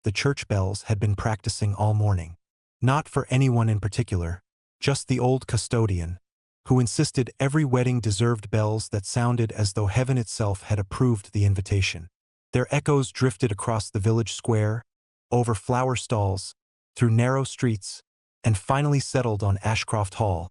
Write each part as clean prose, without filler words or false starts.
the church bells had been practicing all morning. Not for anyone in particular, just the old custodian, who insisted every wedding deserved bells that sounded as though heaven itself had approved the invitation. Their echoes drifted across the village square, over flower stalls, through narrow streets, and finally settled on Ashcroft Hall,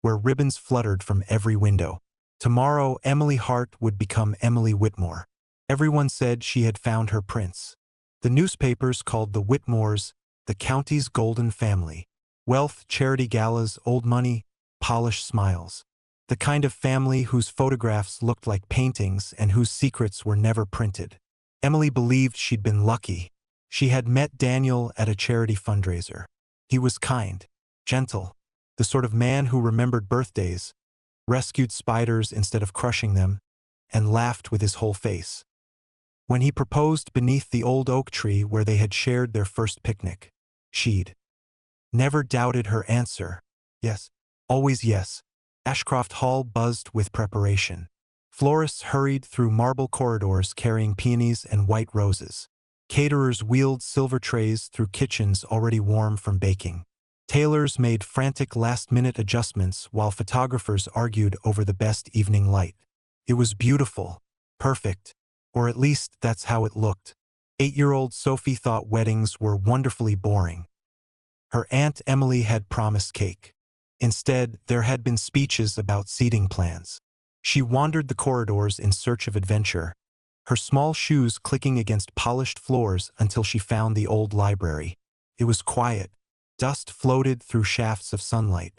where ribbons fluttered from every window. Tomorrow, Emily Hart would become Emily Whitmore. Everyone said she had found her prince. The newspapers called the Whitmores the county's golden family. Wealth, charity galas, old money, polished smiles. The kind of family whose photographs looked like paintings and whose secrets were never printed. Emily believed she'd been lucky. She had met Daniel at a charity fundraiser. He was kind, gentle, the sort of man who remembered birthdays, rescued spiders instead of crushing them, and laughed with his whole face. When he proposed beneath the old oak tree where they had shared their first picnic, she'd never doubted her answer. Yes, always yes. Ashcroft Hall buzzed with preparation. Florists hurried through marble corridors carrying peonies and white roses. Caterers wheeled silver trays through kitchens already warm from baking. Tailors made frantic last-minute adjustments while photographers argued over the best evening light. It was beautiful, perfect, or at least that's how it looked. 8-year-old Sophie thought weddings were wonderfully boring. Her Aunt Emily had promised cake. Instead, there had been speeches about seating plans. She wandered the corridors in search of adventure, her small shoes clicking against polished floors until she found the old library. It was quiet. Dust floated through shafts of sunlight.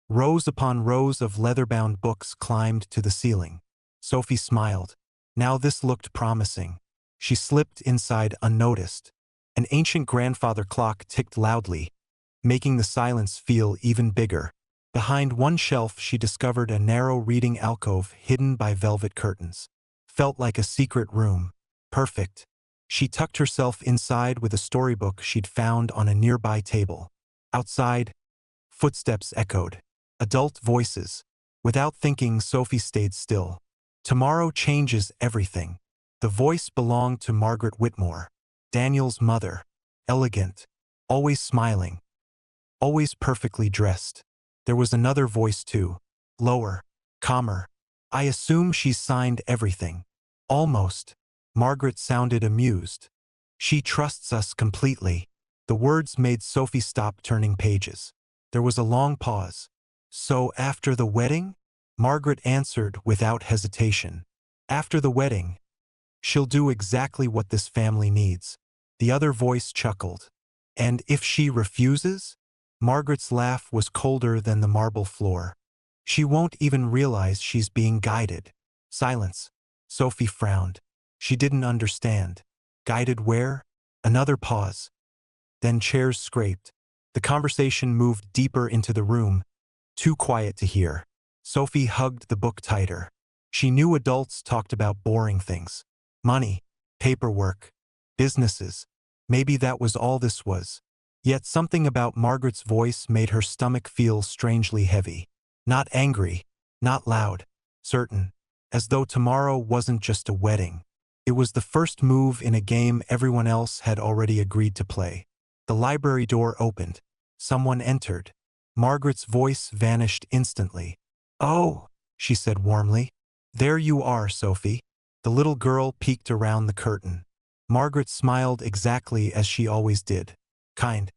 Rows upon rows of leather-bound books climbed to the ceiling. Sophie smiled. Now this looked promising. She slipped inside unnoticed. An ancient grandfather clock ticked loudly, making the silence feel even bigger. Behind one shelf she discovered a narrow reading alcove hidden by velvet curtains. Felt like a secret room. Perfect. She tucked herself inside with a storybook she'd found on a nearby table. Outside, footsteps echoed. Adult voices. Without thinking, Sophie stayed still. Tomorrow changes everything. The voice belonged to Margaret Whitmore, Daniel's mother. Elegant, always smiling, always perfectly dressed. There was another voice too, lower, calmer. I assume she's signed everything. Almost. Margaret sounded amused. She trusts us completely. The words made Sophie stop turning pages. There was a long pause. So after the wedding? Margaret answered without hesitation. After the wedding, she'll do exactly what this family needs. The other voice chuckled. And if she refuses? Margaret's laugh was colder than the marble floor. She won't even realize she's being guided. Silence. Sophie frowned. She didn't understand. Guided where? Another pause. Then chairs scraped. The conversation moved deeper into the room, too quiet to hear. Sophie hugged the book tighter. She knew adults talked about boring things. Money, paperwork, businesses. Maybe that was all this was. Yet something about Margaret's voice made her stomach feel strangely heavy. Not angry, not loud, certain, as though tomorrow wasn't just a wedding. It was the first move in a game everyone else had already agreed to play. The library door opened. Someone entered. Margaret's voice vanished instantly. "Oh," she said warmly. "There you are, Sophie." The little girl peeked around the curtain. Margaret smiled exactly as she always did. Kind,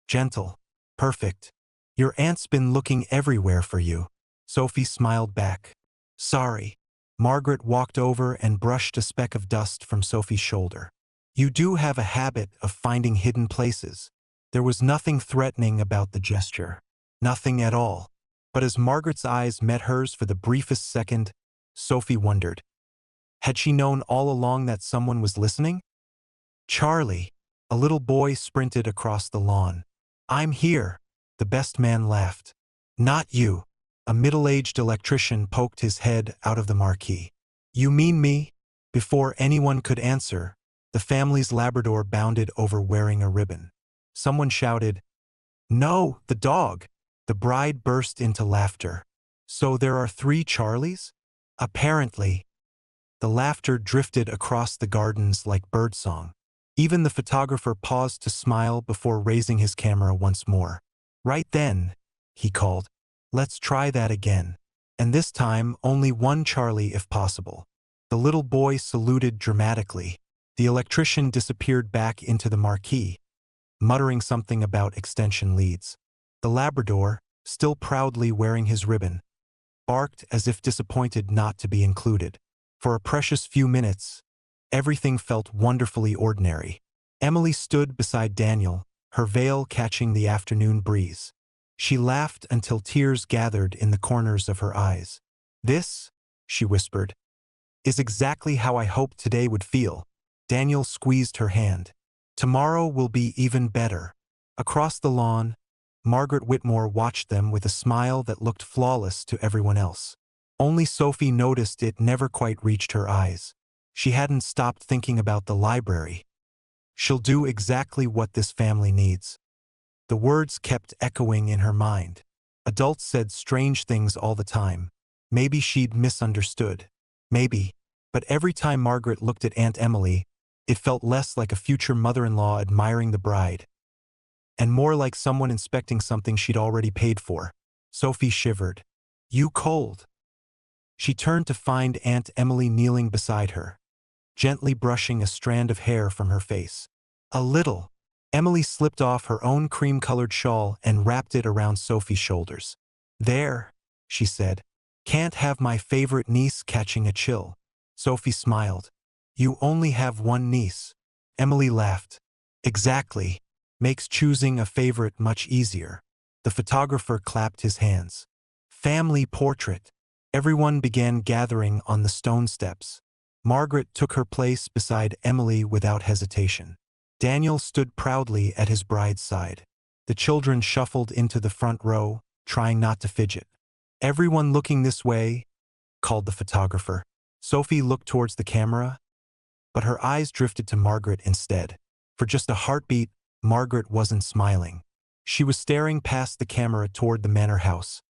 gentle, perfect. "Your aunt's been looking everywhere for you." Sophie smiled back. "Sorry." Margaret walked over and brushed a speck of dust from Sophie's shoulder. "You do have a habit of finding hidden places." There was nothing threatening about the gesture. Nothing at all. But as Margaret's eyes met hers for the briefest second, Sophie wondered. Had she known all along that someone was listening? "Charlie," a little boy sprinted across the lawn. "I'm here," the best man laughed. "Not you." A middle-aged electrician poked his head out of the marquee. "You mean me?" Before anyone could answer, the family's Labrador bounded over wearing a ribbon. Someone shouted, "No, the dog!" The bride burst into laughter. "So there are 3 Charlies?" "Apparently." The laughter drifted across the gardens like birdsong. Even the photographer paused to smile before raising his camera once more. "Right then," he called. "Let's try that again. And this time, only one Charlie if possible." The little boy saluted dramatically. The electrician disappeared back into the marquee, muttering something about extension leads. The Labrador, still proudly wearing his ribbon, barked as if disappointed not to be included. For a precious few minutes, everything felt wonderfully ordinary. Emily stood beside Daniel, her veil catching the afternoon breeze. She laughed until tears gathered in the corners of her eyes. "This," she whispered, "is exactly how I hoped today would feel." Daniel squeezed her hand. "Tomorrow will be even better." Across the lawn, Margaret Whitmore watched them with a smile that looked flawless to everyone else. Only Sophie noticed it never quite reached her eyes. She hadn't stopped thinking about the library. "She'll do exactly what this family needs." The words kept echoing in her mind. Adults said strange things all the time. Maybe she'd misunderstood. Maybe. But every time Margaret looked at Aunt Emily, it felt less like a future mother-in-law admiring the bride, and more like someone inspecting something she'd already paid for. Sophie shivered. "You cold?" She turned to find Aunt Emily kneeling beside her, gently brushing a strand of hair from her face. "A little." Emily slipped off her own cream-colored shawl and wrapped it around Sophie's shoulders. "There," she said. "Can't have my favorite niece catching a chill." Sophie smiled. "You only have one niece." Emily laughed. "Exactly. Makes choosing a favorite much easier." The photographer clapped his hands. "Family portrait." Everyone began gathering on the stone steps. Margaret took her place beside Emily without hesitation. Daniel stood proudly at his bride's side. The children shuffled into the front row, trying not to fidget. "Everyone looking this way," called the photographer. Sophie looked towards the camera, but her eyes drifted to Margaret instead. For just a heartbeat, Margaret wasn't smiling. She was staring past the camera toward the manor house,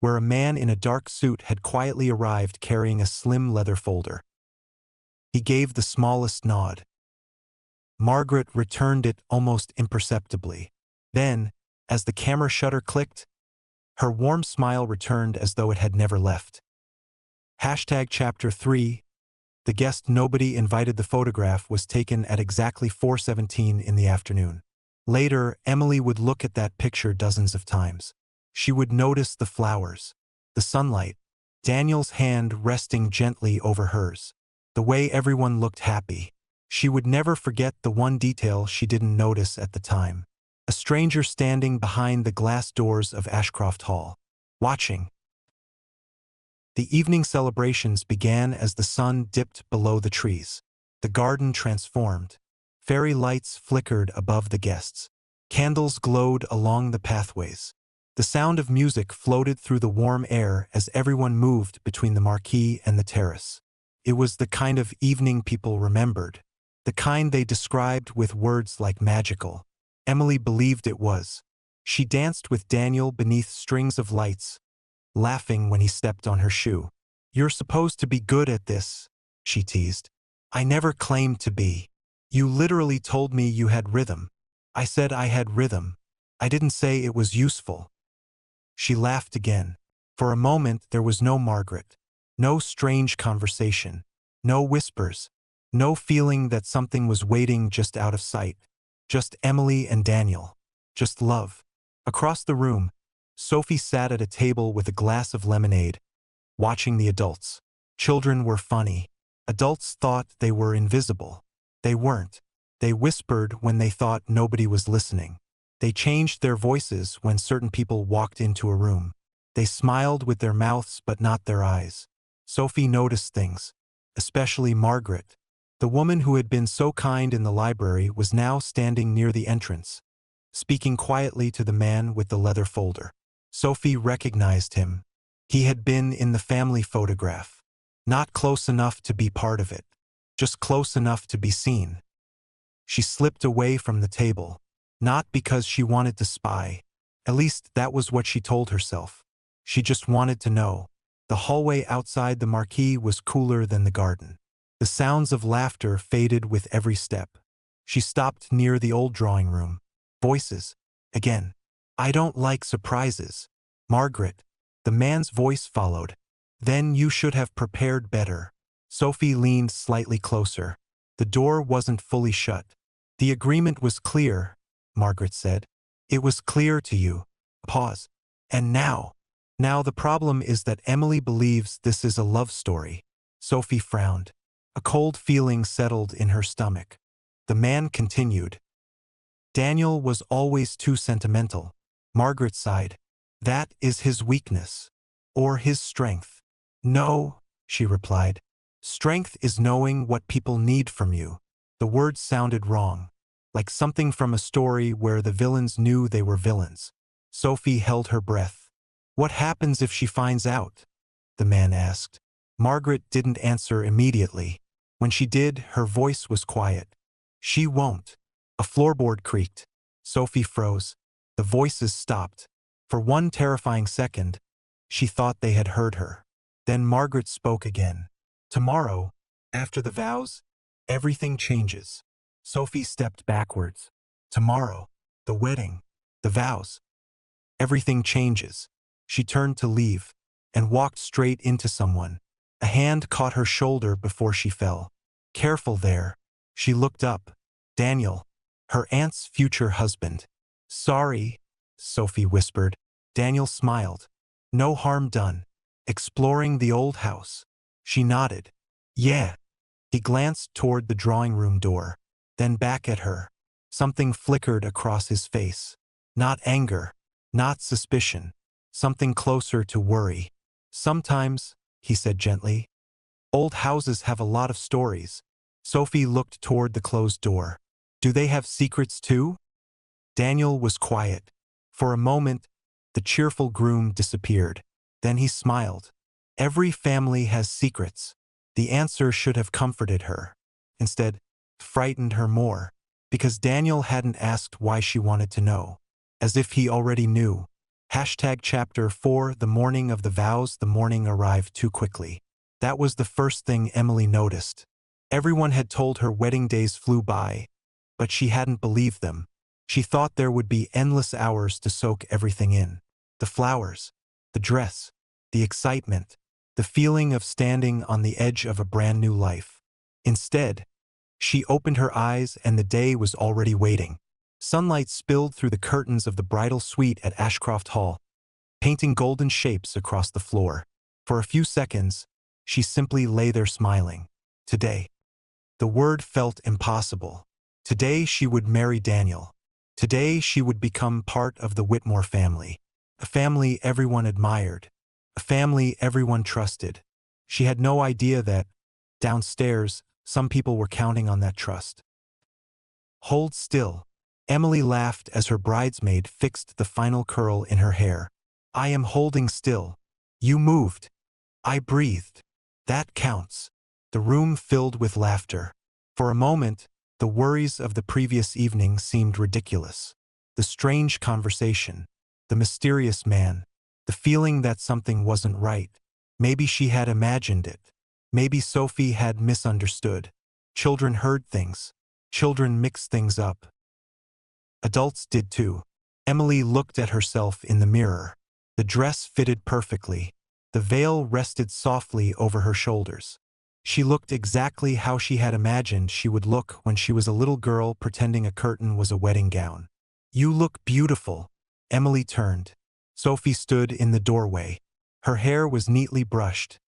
where a man in a dark suit had quietly arrived carrying a slim leather folder. He gave the smallest nod. Margaret returned it almost imperceptibly. Then, as the camera shutter clicked, her warm smile returned as though it had never left. Chapter 3. The guest nobody invited. The photograph was taken at exactly 4:17 in the afternoon. Later, Emily would look at that picture dozens of times. She would notice the flowers, the sunlight, Daniel's hand resting gently over hers, the way everyone looked happy. She would never forget the one detail she didn't notice at the time. A stranger standing behind the glass doors of Ashcroft Hall, watching. The evening celebrations began as the sun dipped below the trees. The garden transformed. Fairy lights flickered above the guests. Candles glowed along the pathways. The sound of music floated through the warm air as everyone moved between the marquee and the terrace. It was the kind of evening people remembered, the kind they described with words like magical. Emily believed it was. She danced with Daniel beneath strings of lights, laughing when he stepped on her shoe. "You're supposed to be good at this," she teased. "I never claimed to be. You literally told me you had rhythm." "I said I had rhythm. I didn't say it was useful." She laughed again. For a moment there was no Margaret, no strange conversation, no whispers, no feeling that something was waiting just out of sight. Just Emily and Daniel. Just love. Across the room, Sophie sat at a table with a glass of lemonade, watching the adults. Children were funny. Adults thought they were invisible. They weren't. They whispered when they thought nobody was listening. They changed their voices when certain people walked into a room. They smiled with their mouths but not their eyes. Sophie noticed things, especially Margaret. The woman who had been so kind in the library was now standing near the entrance, speaking quietly to the man with the leather folder. Sophie recognized him. He had been in the family photograph. Not close enough to be part of it, just close enough to be seen. She slipped away from the table, not because she wanted to spy. At least that was what she told herself. She just wanted to know. The hallway outside the marquee was cooler than the garden. The sounds of laughter faded with every step. She stopped near the old drawing room. Voices. Again. I don't like surprises. Margaret. The man's voice followed. Then you should have prepared better. Sophie leaned slightly closer. The door wasn't fully shut. The agreement was clear, Margaret said. It was clear to you. Pause. And now? Now the problem is that Emily believes this is a love story. Sophie frowned. A cold feeling settled in her stomach. The man continued. Daniel was always too sentimental. Margaret sighed. That is his weakness. Or his strength. No, she replied. Strength is knowing what people need from you. The words sounded wrong, like something from a story where the villains knew they were villains. Sophie held her breath. What happens if she finds out? The man asked. Margaret didn't answer immediately. When she did, her voice was quiet. She won't. A floorboard creaked. Sophie froze. The voices stopped. For one terrifying second, she thought they had heard her. Then Margaret spoke again. Tomorrow, after the vows, everything changes. Sophie stepped backwards. Tomorrow, the wedding, the vows. Everything changes. She turned to leave and walked straight into someone. A hand caught her shoulder before she fell. Careful there. She looked up. Daniel, her aunt's future husband. Sorry, Sophie whispered. Daniel smiled. No harm done. Exploring the old house. She nodded. Yeah. He glanced toward the drawing room door, then back at her. Something flickered across his face. Not anger, not suspicion. Something closer to worry. Sometimes, he said gently, old houses have a lot of stories. Sophie looked toward the closed door. Do they have secrets too? Daniel was quiet. For a moment, the cheerful groom disappeared. Then he smiled. Every family has secrets. The answer should have comforted her. Instead, frightened her more, because Daniel hadn't asked why she wanted to know. As if he already knew. Chapter 4 The morning of the vows. The morning arrived too quickly. That was the first thing Emily noticed. Everyone had told her wedding days flew by, but she hadn't believed them. She thought there would be endless hours to soak everything in. The flowers, the dress, the excitement, the feeling of standing on the edge of a brand new life. Instead, she opened her eyes and the day was already waiting. Sunlight spilled through the curtains of the bridal suite at Ashcroft Hall, painting golden shapes across the floor. For a few seconds, she simply lay there smiling. Today. The word felt impossible. Today she would marry Daniel. Today she would become part of the Whitmore family. A family everyone admired. A family everyone trusted. She had no idea that, downstairs, some people were counting on that trust. Hold still. Emily laughed as her bridesmaid fixed the final curl in her hair. I am holding still. You moved. I breathed. That counts. The room filled with laughter. For a moment, the worries of the previous evening seemed ridiculous. The strange conversation. The mysterious man. The feeling that something wasn't right. Maybe she had imagined it. Maybe Sophie had misunderstood. Children heard things. Children mixed things up. Adults did too. Emily looked at herself in the mirror. The dress fitted perfectly. The veil rested softly over her shoulders. She looked exactly how she had imagined she would look when she was a little girl pretending a curtain was a wedding gown. You look beautiful. Emily turned. Sophie stood in the doorway. Her hair was neatly brushed.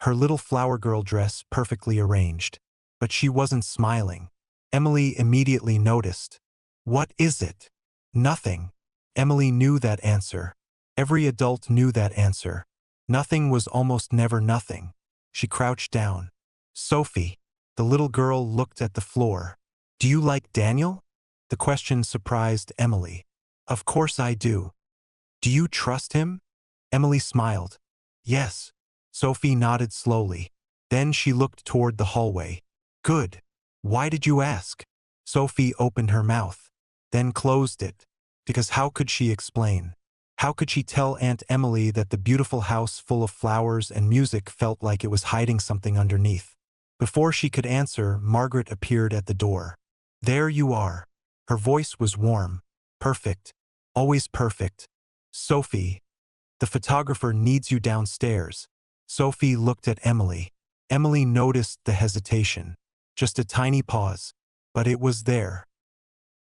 Her little flower girl dress perfectly arranged. But she wasn't smiling. Emily immediately noticed. What is it? Nothing. Emily knew that answer. Every adult knew that answer. Nothing was almost never nothing. She crouched down. Sophie. The little girl looked at the floor. Do you like Daniel? The question surprised Emily. Of course I do. Do you trust him? Emily smiled. Yes. Sophie nodded slowly. Then she looked toward the hallway. Good. Why did you ask? Sophie opened her mouth, then closed it. Because how could she explain? How could she tell Aunt Emily that the beautiful house full of flowers and music felt like it was hiding something underneath? Before she could answer, Margaret appeared at the door. There you are. Her voice was warm. Perfect. Always perfect. Sophie, the photographer needs you downstairs. Sophie looked at Emily. Emily noticed the hesitation. Just a tiny pause. But it was there.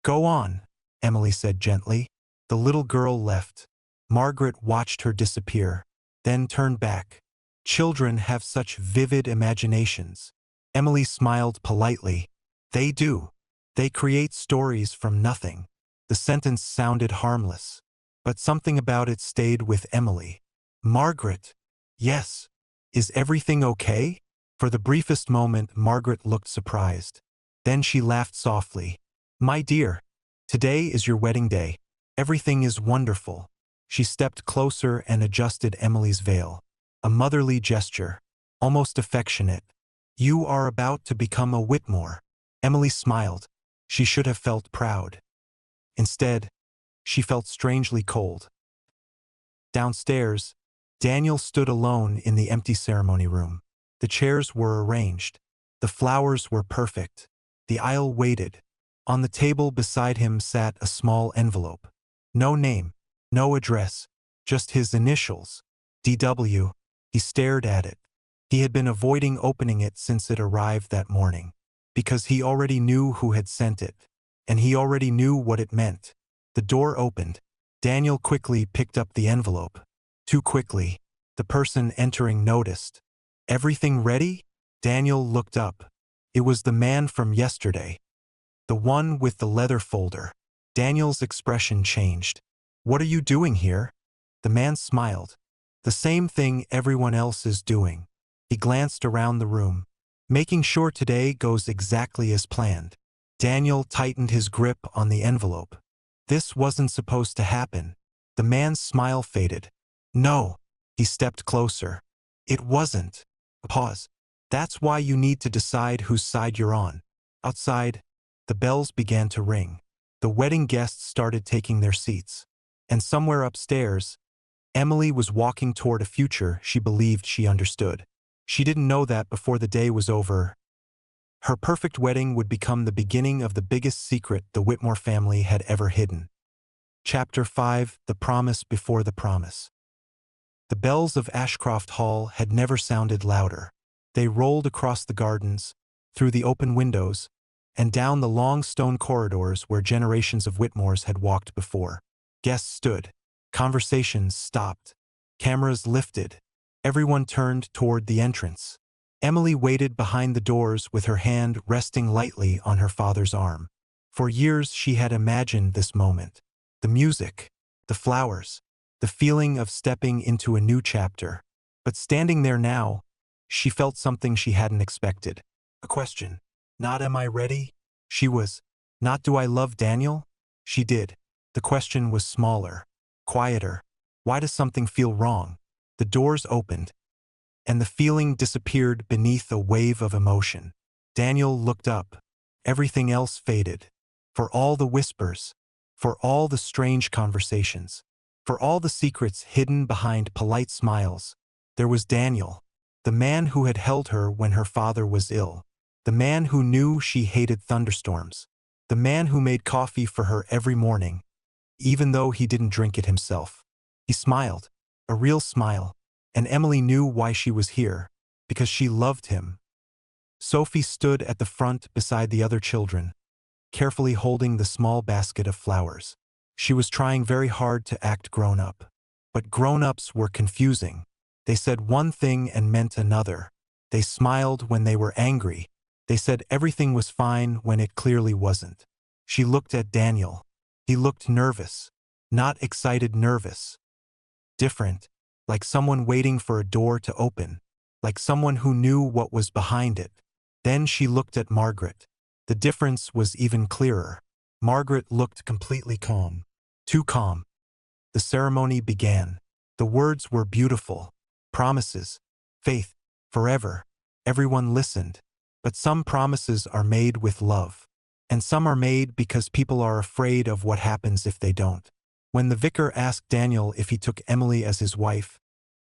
Go on, Emily said gently. The little girl left. Margaret watched her disappear, then turned back. Children have such vivid imaginations. Emily smiled politely. They do. They create stories from nothing. The sentence sounded harmless, but something about it stayed with Emily. Margaret. Yes. Is everything okay? For the briefest moment, Margaret looked surprised. Then she laughed softly. My dear, today is your wedding day. Everything is wonderful. She stepped closer and adjusted Emily's veil. A motherly gesture, almost affectionate. You are about to become a Whitmore. Emily smiled. She should have felt proud. Instead, she felt strangely cold. Downstairs, Daniel stood alone in the empty ceremony room. The chairs were arranged. The flowers were perfect. The aisle waited. On the table beside him sat a small envelope. No name, no address, just his initials. DW. He stared at it. He had been avoiding opening it since it arrived that morning, because he already knew who had sent it, and he already knew what it meant. The door opened. Daniel quickly picked up the envelope. Too quickly. The person entering noticed. Everything ready? Daniel looked up. It was the man from yesterday. The one with the leather folder. Daniel's expression changed. What are you doing here? The man smiled. The same thing everyone else is doing. He glanced around the room, making sure today goes exactly as planned. Daniel tightened his grip on the envelope. This wasn't supposed to happen. The man's smile faded. No. He stepped closer. It wasn't. Pause. That's why you need to decide whose side you're on. Outside, the bells began to ring. The wedding guests started taking their seats. And somewhere upstairs, Emily was walking toward a future she believed she understood. She didn't know that before the day was over, her perfect wedding would become the beginning of the biggest secret the Whitmore family had ever hidden. Chapter 5: The Promise Before the Promise. The bells of Ashcroft Hall had never sounded louder. They rolled across the gardens, through the open windows, and down the long stone corridors where generations of Whitmores had walked before. Guests stood. Conversations stopped. Cameras lifted. Everyone turned toward the entrance. Emily waited behind the doors with her hand resting lightly on her father's arm. For years she had imagined this moment. The music, the flowers, the feeling of stepping into a new chapter. But standing there now, she felt something she hadn't expected. A question. Not am I ready? She was. Not do I love Daniel? She did. The question was smaller, quieter. Why does something feel wrong? The doors opened, and the feeling disappeared beneath a wave of emotion. Daniel looked up. Everything else faded. For all the whispers, for all the strange conversations, for all the secrets hidden behind polite smiles, there was Daniel, the man who had held her when her father was ill, the man who knew she hated thunderstorms, the man who made coffee for her every morning, even though he didn't drink it himself. He smiled, a real smile, and Emily knew why she was here, because she loved him. Sophie stood at the front beside the other children, carefully holding the small basket of flowers. She was trying very hard to act grown-up. But grown-ups were confusing. They said one thing and meant another. They smiled when they were angry. They said everything was fine when it clearly wasn't. She looked at Daniel. He looked nervous. Not excited nervous. Different. Like someone waiting for a door to open. Like someone who knew what was behind it. Then she looked at Margaret. The difference was even clearer. Margaret looked completely calm. Too calm. The ceremony began. The words were beautiful. Promises. Faith. Forever. Everyone listened. But some promises are made with love. And some are made because people are afraid of what happens if they don't. When the vicar asked Daniel if he took Emily as his wife,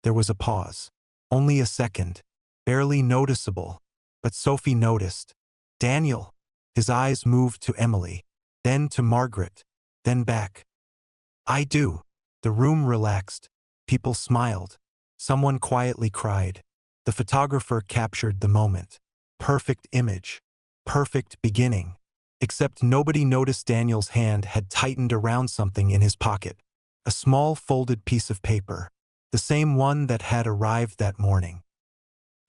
there was a pause. Only a second. Barely noticeable. But Sophie noticed. Daniel. His eyes moved to Emily, then to Margaret, then back. I do. The room relaxed. People smiled. Someone quietly cried. The photographer captured the moment. Perfect image. Perfect beginning. Except nobody noticed Daniel's hand had tightened around something in his pocket. A small folded piece of paper. The same one that had arrived that morning.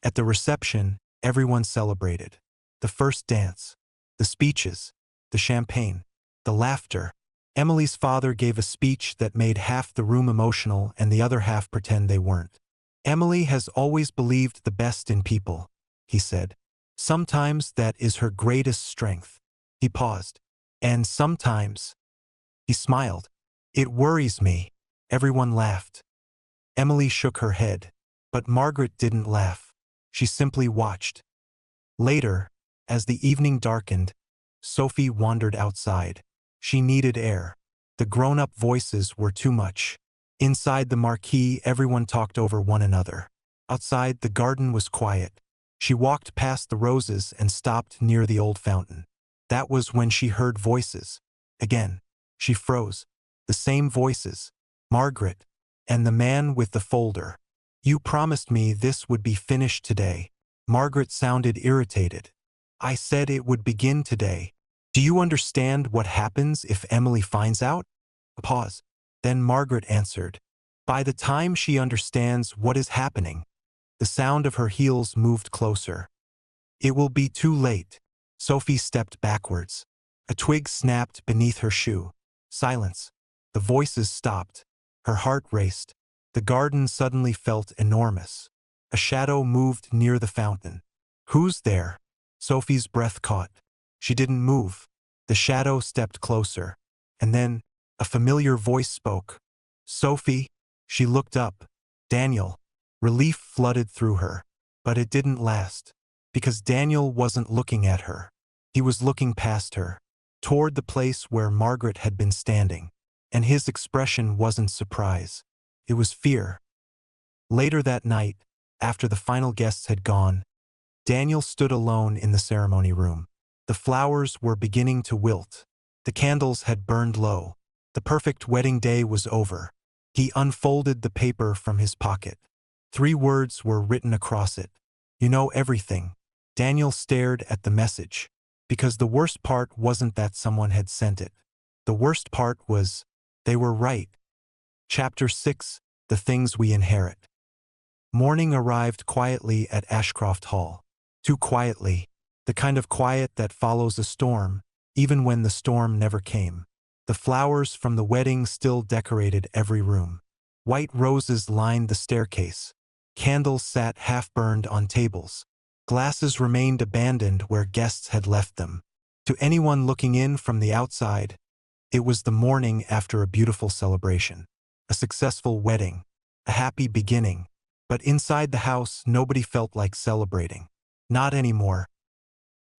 At the reception, everyone celebrated. The first dance. The speeches. The champagne. The laughter. Emily's father gave a speech that made half the room emotional and the other half pretend they weren't. Emily has always believed the best in people, he said. Sometimes that is her greatest strength. He paused. And sometimes, he smiled. It worries me. Everyone laughed. Emily shook her head. But Margaret didn't laugh. She simply watched. Later, as the evening darkened, Sophie wandered outside. She needed air. The grown-up voices were too much. Inside the marquee, everyone talked over one another. Outside, the garden was quiet. She walked past the roses and stopped near the old fountain. That was when she heard voices. Again, she froze. The same voices. Margaret. And the man with the folder. You promised me this would be finished today. Margaret sounded irritated. I said it would begin today. Do you understand what happens if Emily finds out? A pause. Then Margaret answered. By the time she understands what is happening. The sound of her heels moved closer. It will be too late. Sophie stepped backwards. A twig snapped beneath her shoe. Silence. The voices stopped. Her heart raced. The garden suddenly felt enormous. A shadow moved near the fountain. Who's there? Sophie's breath caught. She didn't move. The shadow stepped closer. And then, a familiar voice spoke. Sophie. She looked up. Daniel. Relief flooded through her. But it didn't last. Because Daniel wasn't looking at her. He was looking past her. Toward the place where Margaret had been standing. And his expression wasn't surprise. It was fear. Later that night, after the final guests had gone, Daniel stood alone in the ceremony room. The flowers were beginning to wilt. The candles had burned low. The perfect wedding day was over. He unfolded the paper from his pocket. 3 words were written across it. You know everything. Daniel stared at the message. Because the worst part wasn't that someone had sent it. The worst part was, they were right. Chapter 6, The Things We Inherit. Morning arrived quietly at Ashcroft Hall. Too quietly. The kind of quiet that follows a storm, even when the storm never came. The flowers from the wedding still decorated every room. White roses lined the staircase. Candles sat half-burned on tables. Glasses remained abandoned where guests had left them. To anyone looking in from the outside, it was the morning after a beautiful celebration. A successful wedding. A happy beginning. But inside the house, nobody felt like celebrating. Not anymore.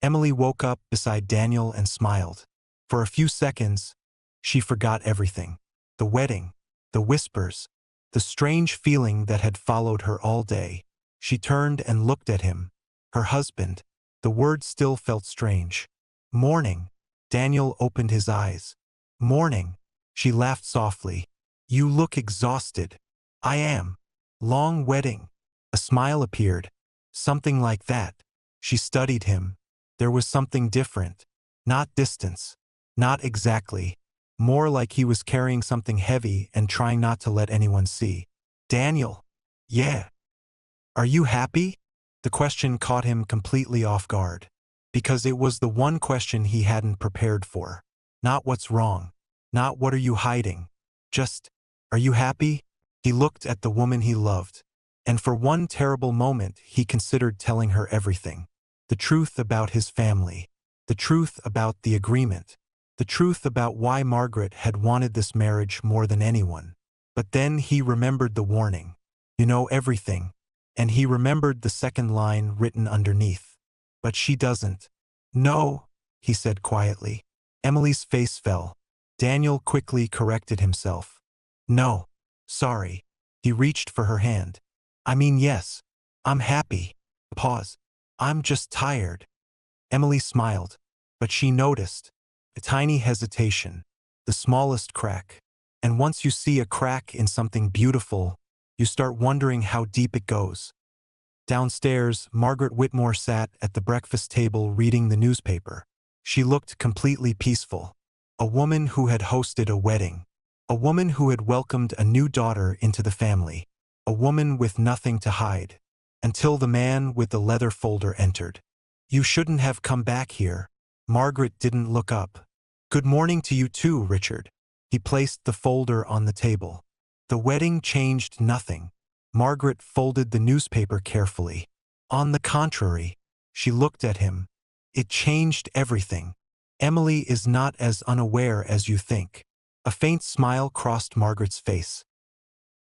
Emily woke up beside Daniel and smiled. For a few seconds, she forgot everything. The wedding, the whispers, the strange feeling that had followed her all day. She turned and looked at him. Her husband. The word still felt strange. Morning. Daniel opened his eyes. Morning. She laughed softly. You look exhausted. I am. Long wedding. A smile appeared. Something like that. She studied him. There was something different. Not distance. Not exactly. More like he was carrying something heavy and trying not to let anyone see. Daniel. Yeah. Are you happy? The question caught him completely off guard. Because it was the one question he hadn't prepared for. Not what's wrong. Not what are you hiding. Just, are you happy? He looked at the woman he loved. And for one terrible moment he considered telling her everything. The truth about his family. The truth about the agreement. The truth about why Margaret had wanted this marriage more than anyone. But then he remembered the warning. You know everything. And he remembered the second line written underneath. But she doesn't. No, he said quietly. Emily's face fell. Daniel quickly corrected himself. No. Sorry. He reached for her hand. I mean yes. I'm happy. Pause. I'm just tired. Emily smiled. But she noticed a tiny hesitation, the smallest crack. And once you see a crack in something beautiful, you start wondering how deep it goes. Downstairs, Margaret Whitmore sat at the breakfast table reading the newspaper. She looked completely peaceful. A woman who had hosted a wedding. A woman who had welcomed a new daughter into the family. A woman with nothing to hide. Until the man with the leather folder entered. "You shouldn't have come back here." Margaret didn't look up. "Good morning to you too, Richard." He placed the folder on the table. The wedding changed nothing. Margaret folded the newspaper carefully. On the contrary, she looked at him. It changed everything. "Emily is not as unaware as you think." A faint smile crossed Margaret's face.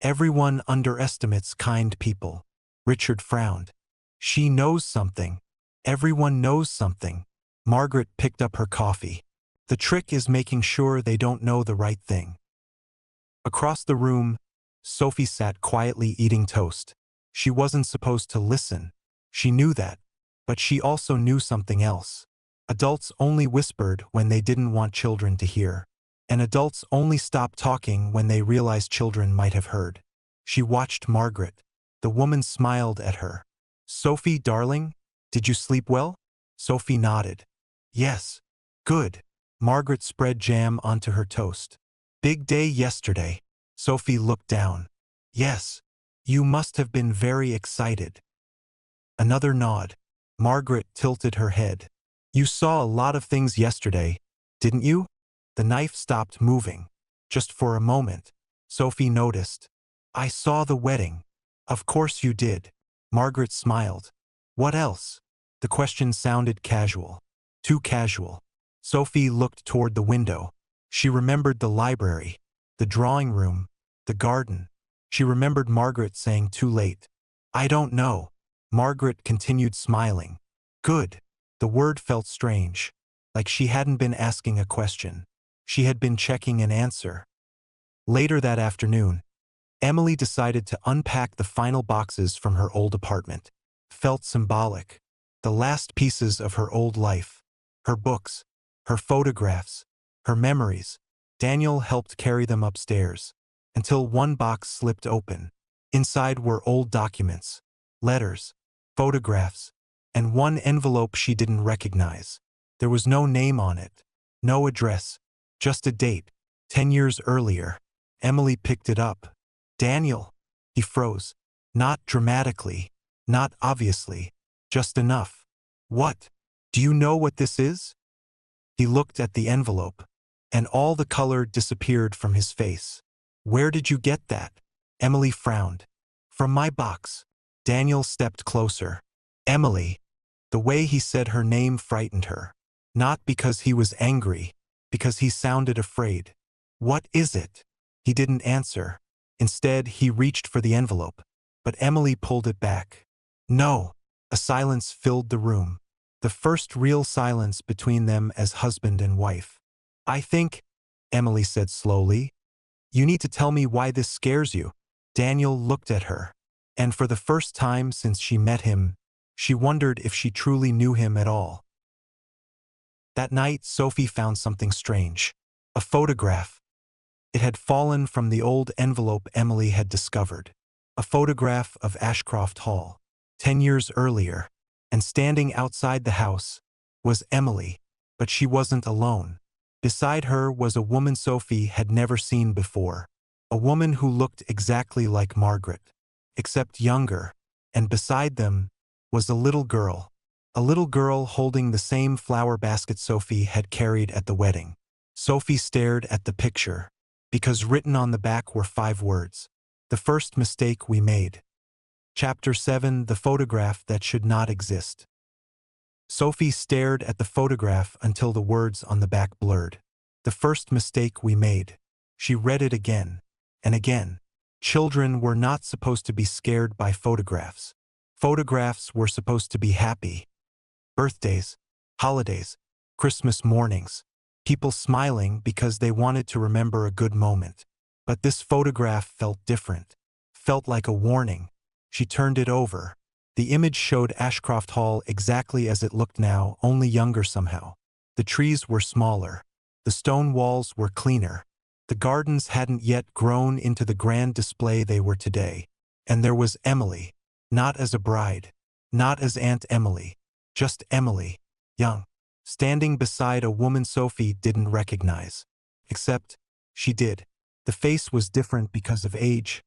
"Everyone underestimates kind people." Richard frowned. "She knows something. Everyone knows something." Margaret picked up her coffee. "The trick is making sure they don't know the right thing." Across the room, Sophie sat quietly eating toast. She wasn't supposed to listen. She knew that. But she also knew something else. Adults only whispered when they didn't want children to hear. And adults only stopped talking when they realized children might have heard. She watched Margaret. The woman smiled at her. "Sophie, darling, did you sleep well?" Sophie nodded. "Yes. Good." Margaret spread jam onto her toast. "Big day yesterday." Sophie looked down. "Yes. You must have been very excited." Another nod. Margaret tilted her head. "You saw a lot of things yesterday, didn't you?" The knife stopped moving. Just for a moment. Sophie noticed. "I saw the wedding." "Of course you did." Margaret smiled. "What else?" The question sounded casual. Too casual. Sophie looked toward the window. She remembered the library, the drawing room, the garden. She remembered Margaret saying too late. "I don't know." Margaret continued smiling. "Good." The word felt strange, like she hadn't been asking a question. She had been checking an answer. Later that afternoon, Emily decided to unpack the final boxes from her old apartment. Felt symbolic. The last pieces of her old life. Her books, her photographs, her memories. Daniel helped carry them upstairs, until one box slipped open. Inside were old documents, letters, photographs, and one envelope she didn't recognize. There was no name on it, no address, just a date, 10 years earlier. Emily picked it up. "Daniel." He froze. Not dramatically, not obviously, just enough. "What? Do you know what this is?" He looked at the envelope, and all the color disappeared from his face. "Where did you get that?" Emily frowned. "From my box." Daniel stepped closer. "Emily." The way he said her name frightened her. Not because he was angry, because he sounded afraid. "What is it?" He didn't answer. Instead, he reached for the envelope, but Emily pulled it back. "No." A silence filled the room. The first real silence between them as husband and wife. "I think," Emily said slowly, "you need to tell me why this scares you." Daniel looked at her, and for the first time since she met him, she wondered if she truly knew him at all. That night, Sophie found something strange. A photograph. It had fallen from the old envelope Emily had discovered. A photograph of Ashcroft Hall, 10 years earlier, and standing outside the house was Emily, but she wasn't alone. Beside her was a woman Sophie had never seen before, a woman who looked exactly like Margaret, except younger, and beside them was a little girl holding the same flower basket Sophie had carried at the wedding. Sophie stared at the picture, because written on the back were 5 words. The first mistake we made. Chapter 7, the photograph that should not exist. Sophie stared at the photograph until the words on the back blurred. The first mistake we made. She read it again and again. Children were not supposed to be scared by photographs. Photographs were supposed to be happy. Birthdays, holidays, Christmas mornings. People smiling because they wanted to remember a good moment. But this photograph felt different. Felt like a warning. She turned it over. The image showed Ashcroft Hall exactly as it looked now, only younger somehow. The trees were smaller. The stone walls were cleaner. The gardens hadn't yet grown into the grand display they were today. And there was Emily, not as a bride, not as Aunt Emily, just Emily, young, standing beside a woman Sophie didn't recognize. Except, she did. The face was different because of age,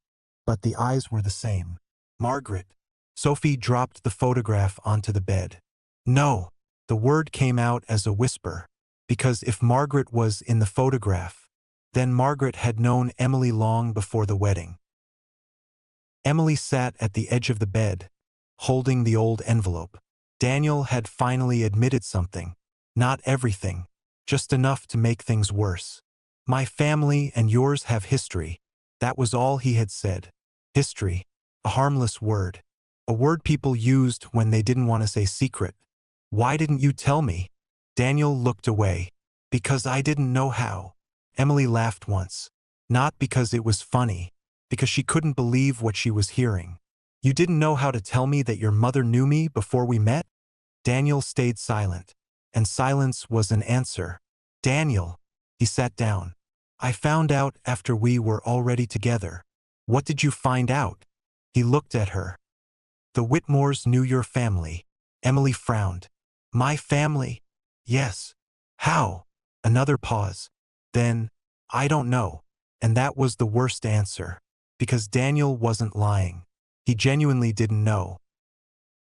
but the eyes were the same. Margaret. Sophie dropped the photograph onto the bed. No. The word came out as a whisper, because if Margaret was in the photograph, then Margaret had known Emily long before the wedding. Emily sat at the edge of the bed, holding the old envelope. Daniel had finally admitted something. Not everything, just enough to make things worse. My family and yours have history. That was all he had said. History. A harmless word. A word people used when they didn't want to say secret. Why didn't you tell me? Daniel looked away. Because I didn't know how. Emily laughed once. Not because it was funny. Because she couldn't believe what she was hearing. You didn't know how to tell me that your mother knew me before we met? Daniel stayed silent. And silence was an answer. Daniel. He sat down. I found out after we were already together. What did you find out? He looked at her. The Whitmores knew your family. Emily frowned. My family? Yes. How? Another pause. Then, I don't know. And that was the worst answer. Because Daniel wasn't lying. He genuinely didn't know.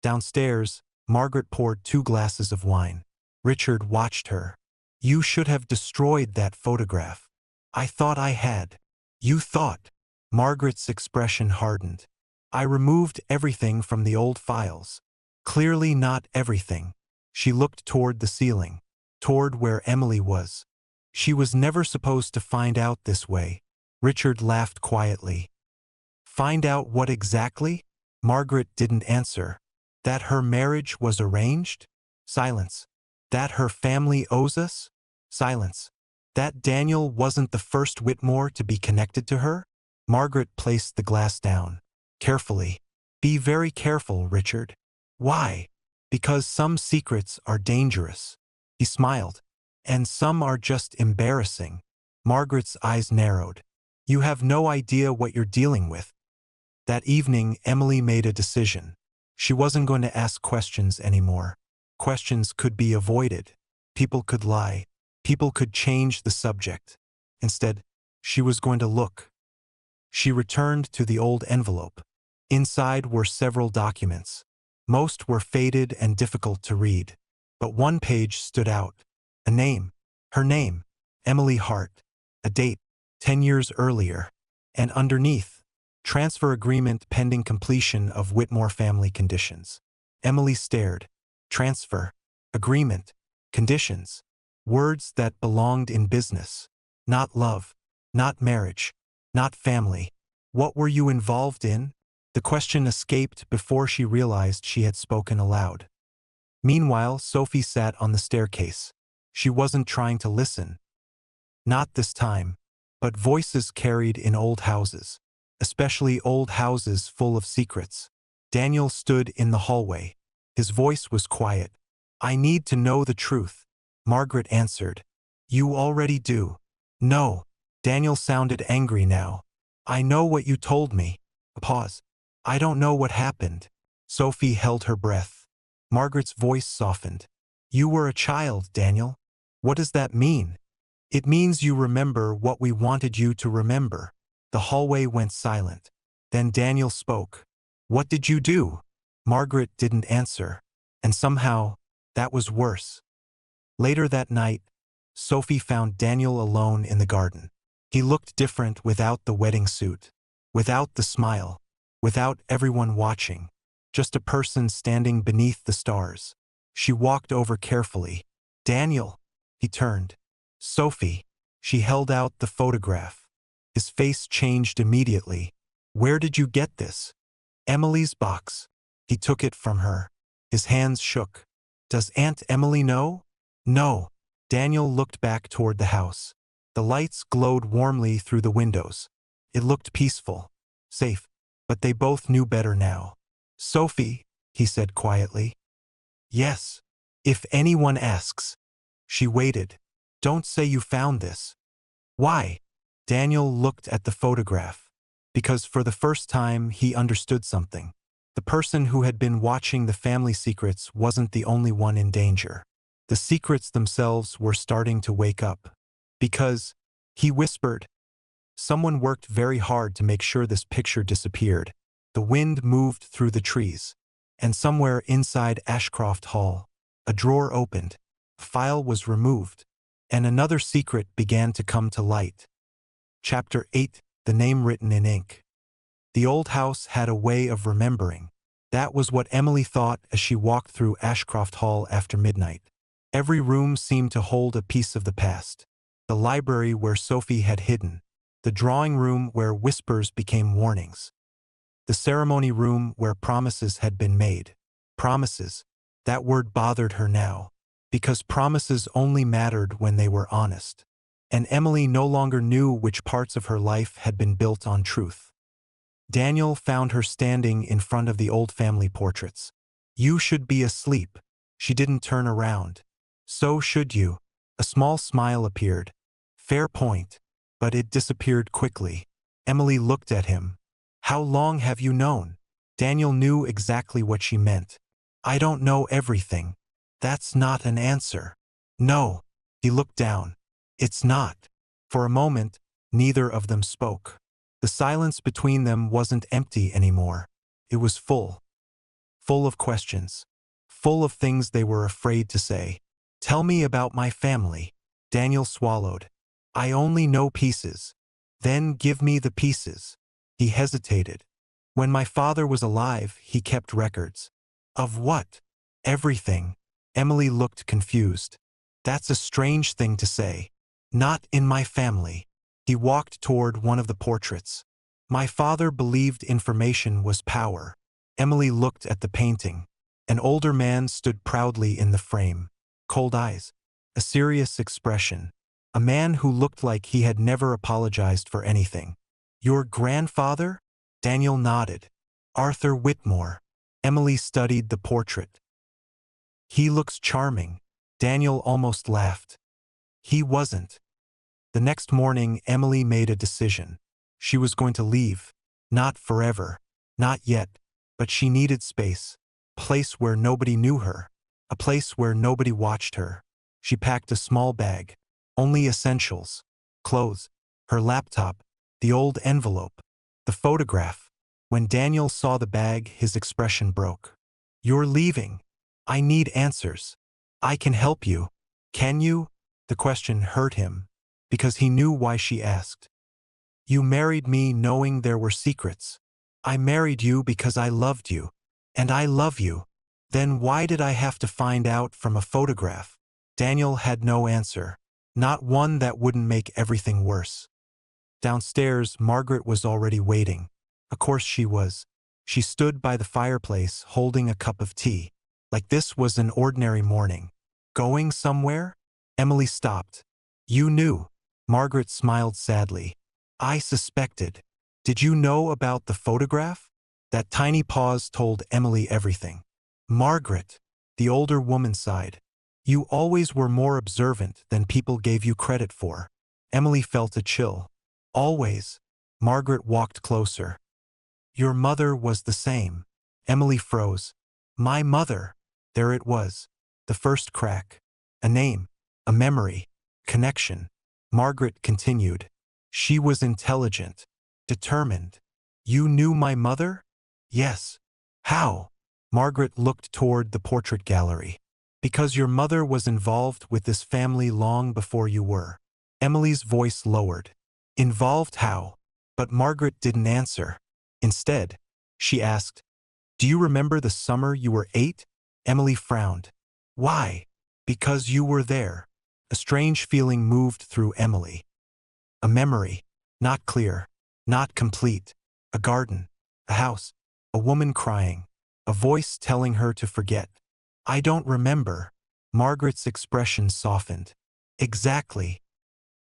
Downstairs, Margaret poured 2 glasses of wine. Richard watched her. You should have destroyed that photograph. I thought I had. You thought. Margaret's expression hardened. I removed everything from the old files. Clearly not everything. She looked toward the ceiling. Toward where Emily was. She was never supposed to find out this way. Richard laughed quietly. Find out what exactly? Margaret didn't answer. That her marriage was arranged? Silence. That her family owes us? Silence. That Daniel wasn't the first Whitmore to be connected to her? Margaret placed the glass down. Carefully. Be very careful, Richard. Why? Because some secrets are dangerous. He smiled. And some are just embarrassing. Margaret's eyes narrowed. You have no idea what you're dealing with. That evening, Emily made a decision. She wasn't going to ask questions anymore. Questions could be avoided. People could lie. People could change the subject. Instead, she was going to look. She returned to the old envelope. Inside were several documents. Most were faded and difficult to read. But one page stood out. A name. Her name. Emily Hart. A date. 10 years earlier. And underneath, transfer agreement pending completion of Whitmore family conditions. Emily stared. Transfer. Agreement. Conditions. Words that belonged in business. Not love. Not marriage. Not family. What were you involved in? The question escaped before she realized she had spoken aloud. Meanwhile, Sophie sat on the staircase. She wasn't trying to listen. Not this time. But voices carried in old houses. Especially old houses full of secrets. Daniel stood in the hallway. His voice was quiet. I need to know the truth. Margaret answered. You already do. No. Daniel sounded angry now. I know what you told me. A pause. I don't know what happened. Sophie held her breath. Margaret's voice softened. You were a child, Daniel. What does that mean? It means you remember what we wanted you to remember. The hallway went silent. Then Daniel spoke. What did you do? Margaret didn't answer. And somehow, that was worse. Later that night, Sophie found Daniel alone in the garden. He looked different without the wedding suit, without the smile, without everyone watching, just a person standing beneath the stars. She walked over carefully. Daniel. He turned. Sophie. She held out the photograph. His face changed immediately. Where did you get this? Emily's box. He took it from her. His hands shook. Does Aunt Emily know? No. Daniel looked back toward the house. The lights glowed warmly through the windows. It looked peaceful, safe, but they both knew better now. Sophie, he said quietly. Yes. If anyone asks. She waited. Don't say you found this. Why? Daniel looked at the photograph. Because for the first time he understood something. The person who had been watching the family secrets wasn't the only one in danger. The secrets themselves were starting to wake up. Because, he whispered, someone worked very hard to make sure this picture disappeared. The wind moved through the trees. And somewhere inside Ashcroft Hall, a drawer opened, a file was removed, and another secret began to come to light. Chapter 8, The Name Written in Ink. The old house had a way of remembering. That was what Emily thought as she walked through Ashcroft Hall after midnight. Every room seemed to hold a piece of the past. The library where Sophie had hidden. The drawing room where whispers became warnings. The ceremony room where promises had been made. Promises. That word bothered her now. Because promises only mattered when they were honest. And Emily no longer knew which parts of her life had been built on truth. Daniel found her standing in front of the old family portraits. You should be asleep. She didn't turn around. So should you. A small smile appeared. Fair point. But it disappeared quickly. Emily looked at him. How long have you known? Daniel knew exactly what she meant. I don't know everything. That's not an answer. No. He looked down. It's not. For a moment, neither of them spoke. The silence between them wasn't empty anymore. It was full. Full of questions. Full of things they were afraid to say. Tell me about my family. Daniel swallowed. I only know pieces. Then give me the pieces. He hesitated. When my father was alive, he kept records. Of what? Everything. Emily looked confused. That's a strange thing to say. Not in my family. He walked toward one of the portraits. My father believed information was power. Emily looked at the painting. An older man stood proudly in the frame. Cold eyes. A serious expression. A man who looked like he had never apologized for anything. Your grandfather? Daniel nodded. Arthur Whitmore. Emily studied the portrait. He looks charming. Daniel almost laughed. He wasn't. The next morning, Emily made a decision. She was going to leave. Not forever. Not yet. But she needed space. A place where nobody knew her. A place where nobody watched her. She packed a small bag. Only essentials. Clothes. Her laptop. The old envelope. The photograph. When Daniel saw the bag, his expression broke. You're leaving. I need answers. I can help you. Can you? The question hurt him. Because he knew why she asked. You married me knowing there were secrets. I married you because I loved you. And I love you. Then why did I have to find out from a photograph? Daniel had no answer. Not one that wouldn't make everything worse. Downstairs, Margaret was already waiting. Of course she was. She stood by the fireplace holding a cup of tea. Like this was an ordinary morning. Going somewhere? Emily stopped. You knew. Margaret smiled sadly. I suspected. Did you know about the photograph? That tiny pause told Emily everything. Margaret, the older woman sighed. You always were more observant than people gave you credit for. Emily felt a chill. Always. Margaret walked closer. Your mother was the same. Emily froze. My mother. There it was. The first crack. A name. A memory. Connection. Margaret continued. She was intelligent. Determined. You knew my mother? Yes. How? Margaret looked toward the portrait gallery. Because your mother was involved with this family long before you were. Emily's voice lowered. Involved how? But Margaret didn't answer. Instead, she asked, do you remember the summer you were 8? Emily frowned. Why? Because you were there. A strange feeling moved through Emily. A memory. Not clear. Not complete. A garden. A house. A woman crying. A voice telling her to forget. I don't remember. Margaret's expression softened. Exactly.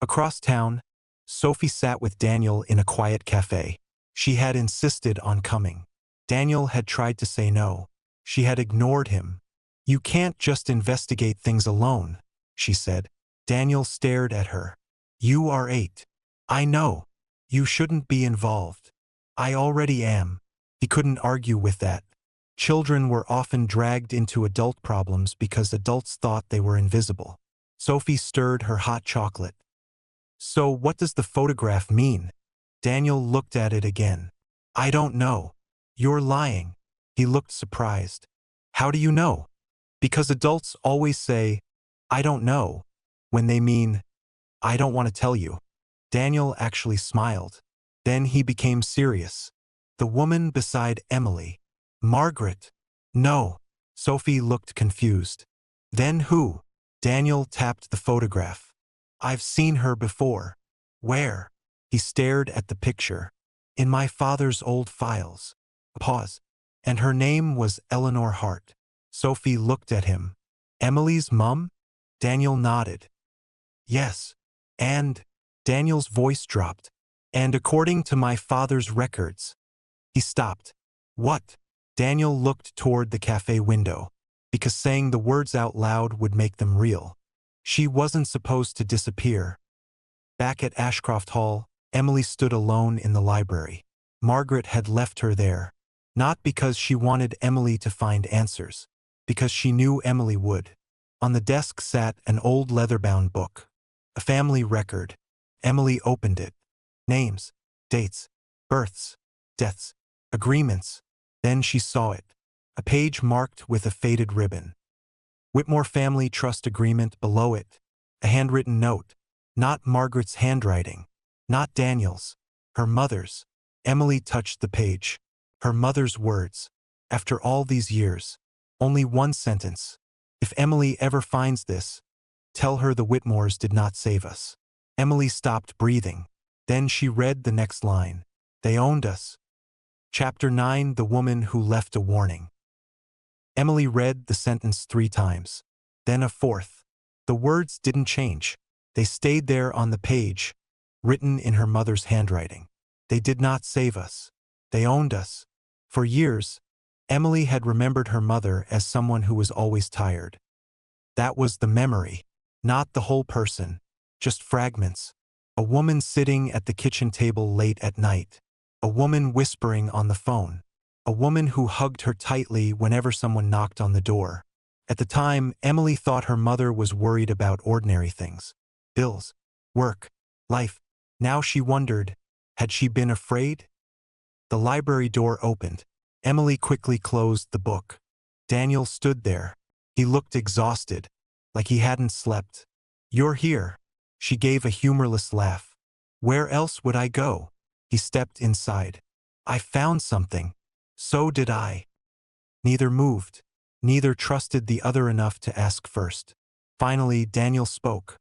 Across town, Sophie sat with Daniel in a quiet cafe. She had insisted on coming. Daniel had tried to say no. She had ignored him. You can't just investigate things alone, she said. Daniel stared at her. You are 8. I know. You shouldn't be involved. I already am. He couldn't argue with that. Children were often dragged into adult problems because adults thought they were invisible. Sophie stirred her hot chocolate. So what does the photograph mean? Daniel looked at it again. I don't know. You're lying. He looked surprised. How do you know? Because adults always say, I don't know, when they mean, I don't want to tell you. Daniel actually smiled. Then he became serious. The woman beside Emily. Margaret. No. Sophie looked confused. Then who? Daniel tapped the photograph. I've seen her before. Where? He stared at the picture. In my father's old files. Pause. And her name was Eleanor Hart. Sophie looked at him. Emily's mum? Daniel nodded. Yes. And? Daniel's voice dropped. And according to my father's records. He stopped. What? Daniel looked toward the cafe window, because saying the words out loud would make them real. She wasn't supposed to disappear. Back at Ashcroft Hall, Emily stood alone in the library. Margaret had left her there, not because she wanted Emily to find answers, because she knew Emily would. On the desk sat an old leather-bound book, a family record. Emily opened it. Names, dates, births, deaths, agreements. Then she saw it. A page marked with a faded ribbon. Whitmore Family Trust Agreement below it. A handwritten note. Not Margaret's handwriting. Not Daniel's. Her mother's. Emily touched the page. Her mother's words. After all these years. Only one sentence. If Emily ever finds this, tell her the Whitmores did not save us. Emily stopped breathing. Then she read the next line. They owned us. Chapter 9, The Woman Who Left a Warning. Emily read the sentence 3 times. Then a fourth. The words didn't change. They stayed there on the page, written in her mother's handwriting. They did not save us. They owned us. For years, Emily had remembered her mother as someone who was always tired. That was the memory, not the whole person, just fragments. A woman sitting at the kitchen table late at night. A woman whispering on the phone. A woman who hugged her tightly whenever someone knocked on the door. At the time, Emily thought her mother was worried about ordinary things. Bills, work, life. Now she wondered, had she been afraid? The library door opened. Emily quickly closed the book. Daniel stood there. He looked exhausted, like he hadn't slept. You're here. She gave a humorless laugh. Where else would I go? He stepped inside. I found something. So did I. Neither moved. Neither trusted the other enough to ask first. Finally, Daniel spoke.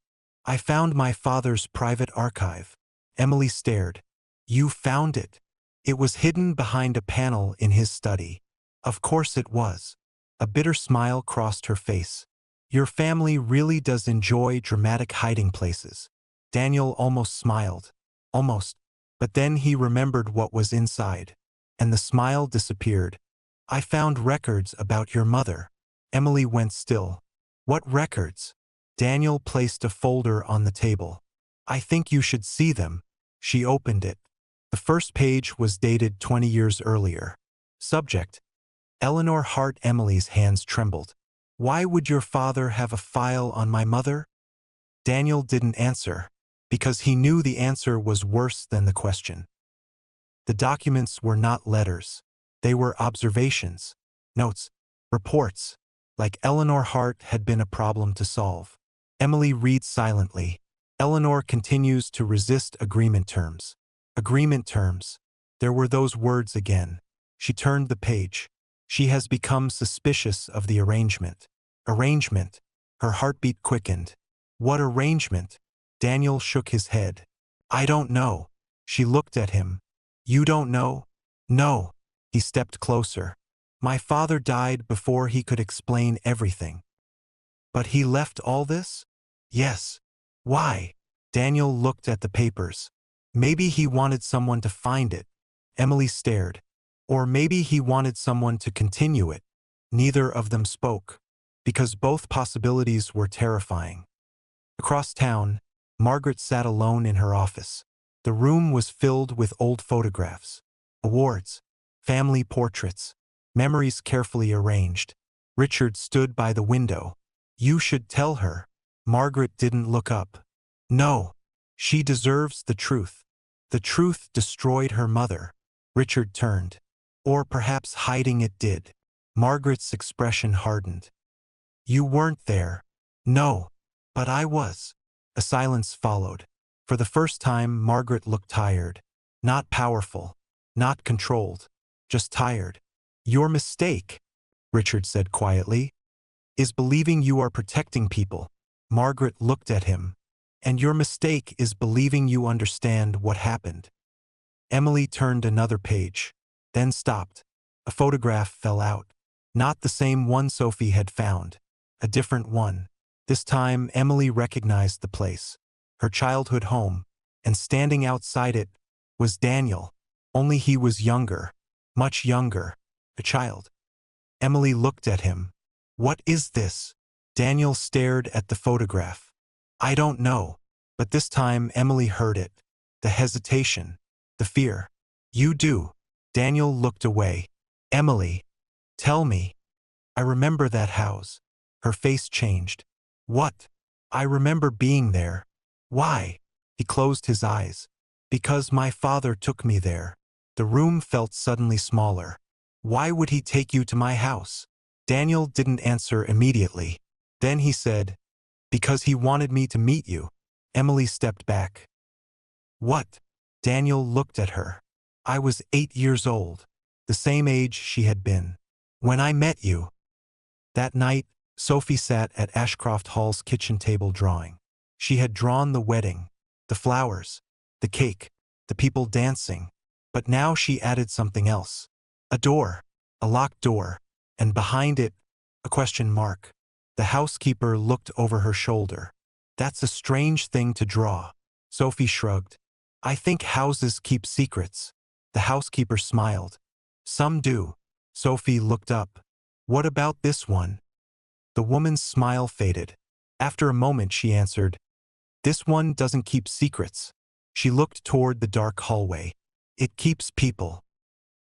I found my father's private archive. Emily stared. You found it. It was hidden behind a panel in his study. Of course it was. A bitter smile crossed her face. Your family really does enjoy dramatic hiding places. Daniel almost smiled. Almost. But then he remembered what was inside. And the smile disappeared. I found records about your mother. Emily went still. What records? Daniel placed a folder on the table. I think you should see them. She opened it. The first page was dated 20 years earlier. Subject: Eleanor Hart. Emily's hands trembled. Why would your father have a file on my mother? Daniel didn't answer, because he knew the answer was worse than the question. The documents were not letters. They were observations, notes, reports, like Eleanor Hart had been a problem to solve. Emily reads silently. Eleanor continues to resist agreement terms. Agreement terms. There were those words again. She turned the page. She has become suspicious of the arrangement. Arrangement. Her heartbeat quickened. What arrangement? Daniel shook his head. I don't know. She looked at him. You don't know? No. He stepped closer. My father died before he could explain everything. But he left all this? Yes. Why? Daniel looked at the papers. Maybe he wanted someone to find it. Emily stared. Or maybe he wanted someone to continue it. Neither of them spoke, because both possibilities were terrifying. Across town, Margaret sat alone in her office. The room was filled with old photographs, awards, family portraits, memories carefully arranged. Richard stood by the window. "You should tell her." Margaret didn't look up. "No. She deserves the truth. The truth destroyed her mother." Richard turned. "Or perhaps hiding it did." Margaret's expression hardened. "You weren't there." "No. But I was." A silence followed. For the first time, Margaret looked tired. Not powerful. Not controlled. Just tired. "Your mistake," Richard said quietly, "is believing you are protecting people." Margaret looked at him. "And your mistake is believing you understand what happened." Emily turned another page, then stopped. A photograph fell out. Not the same one Sophie had found. A different one. This time, Emily recognized the place. Her childhood home. And standing outside it was Daniel. Only he was younger. Much younger. A child. Emily looked at him. "What is this?" Daniel stared at the photograph. "I don't know." But this time Emily heard it. The hesitation. The fear. "You do." Daniel looked away. "Emily, tell me." "I remember that house." Her face changed. "What?" "I remember being there." "Why?" He closed his eyes. "Because my father took me there." The room felt suddenly smaller. "Why would he take you to my house?" Daniel didn't answer immediately. Then he said, "Because he wanted me to meet you." Emily stepped back. "What?" Daniel looked at her. "I was 8 years old. The same age she had been. When I met you." That night, Sophie sat at Ashcroft Hall's kitchen table drawing. She had drawn the wedding, the flowers, the cake, the people dancing. But now she added something else. A door. A locked door. And behind it, a question mark. The housekeeper looked over her shoulder. "That's a strange thing to draw." Sophie shrugged. "I think houses keep secrets." The housekeeper smiled. "Some do." Sophie looked up. "What about this one?" The woman's smile faded. After a moment she answered, "This one doesn't keep secrets." She looked toward the dark hallway. "It keeps people."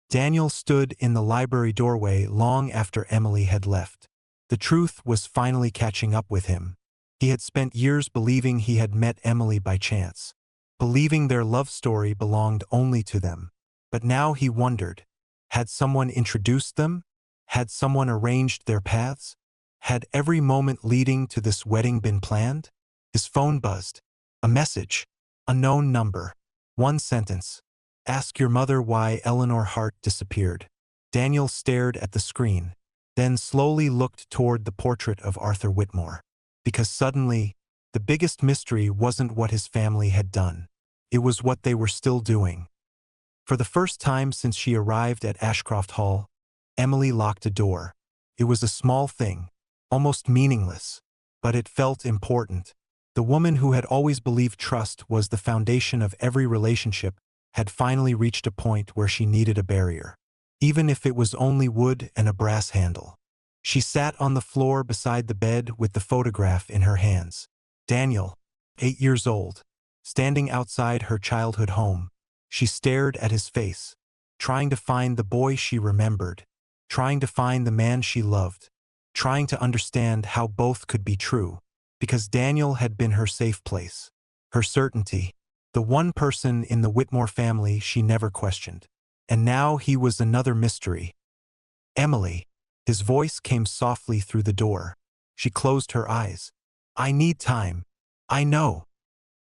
Daniel stood in the library doorway long after Emily had left. The truth was finally catching up with him. He had spent years believing he had met Emily by chance, believing their love story belonged only to them. But now he wondered, had someone introduced them? Had someone arranged their paths? Had every moment leading to this wedding been planned? His phone buzzed. A message. Unknown number. One sentence. "Ask your mother why Eleanor Hart disappeared." Daniel stared at the screen, then slowly looked toward the portrait of Arthur Whitmore. Because suddenly, the biggest mystery wasn't what his family had done. It was what they were still doing. For the first time since she arrived at Ashcroft Hall, Emily locked a door. It was a small thing, almost meaningless, but it felt important. The woman who had always believed trust was the foundation of every relationship had finally reached a point where she needed a barrier, even if it was only wood and a brass handle. She sat on the floor beside the bed with the photograph in her hands. Daniel, 8 years old, standing outside her childhood home. She stared at his face, trying to find the boy she remembered, trying to find the man she loved, trying to understand how both could be true, because Daniel had been her safe place, her certainty, the one person in the Whitmore family she never questioned. And now he was another mystery. "Emily." His voice came softly through the door. She closed her eyes. "I need time." "I know."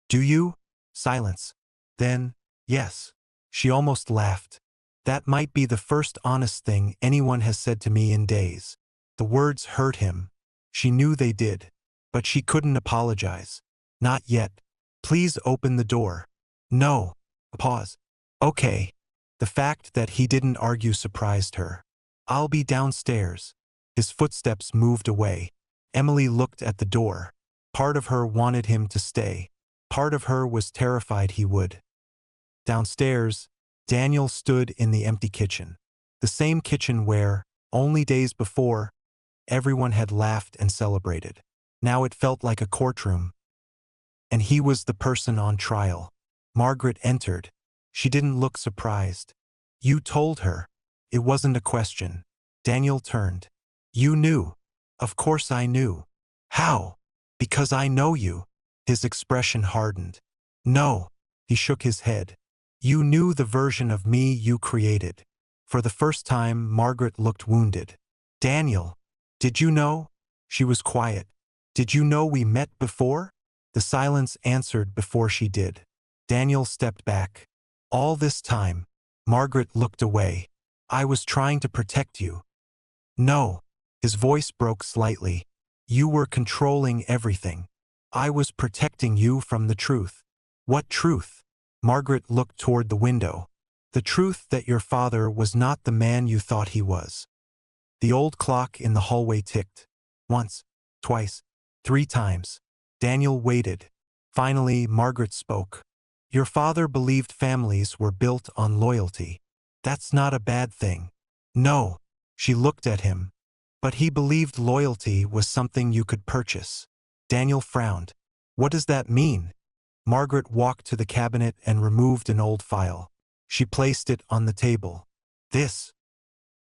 "Do you?" Silence. Then, "Yes." She almost laughed. "That might be the first honest thing anyone has said to me in days." The words hurt him. She knew they did. But she couldn't apologize. "Not yet. Please open the door." "No." A pause. "Okay." The fact that he didn't argue surprised her. "I'll be downstairs." His footsteps moved away. Emily looked at the door. Part of her wanted him to stay. Part of her was terrified he would. Downstairs, Daniel stood in the empty kitchen. The same kitchen where, only days before, everyone had laughed and celebrated. Now it felt like a courtroom. And he was the person on trial. Margaret entered. She didn't look surprised. You told her. It wasn't a question. Daniel turned. You knew. Of course I knew. How? Because I know you. His expression hardened. No. He shook his head. You knew the version of me you created. For the first time, Margaret looked wounded. Daniel, did you know? She was quiet. Did you know we met before? The silence answered before she did. Daniel stepped back. All this time, Margaret looked away. I was trying to protect you. No. His voice broke slightly. You were controlling everything. I was protecting you from the truth. What truth? Margaret looked toward the window. The truth that your father was not the man you thought he was. The old clock in the hallway ticked. Once, twice, 3 times. Daniel waited. Finally, Margaret spoke. Your father believed families were built on loyalty. That's not a bad thing. No. She looked at him. But he believed loyalty was something you could purchase. Daniel frowned. What does that mean? Margaret walked to the cabinet and removed an old file. She placed it on the table. This.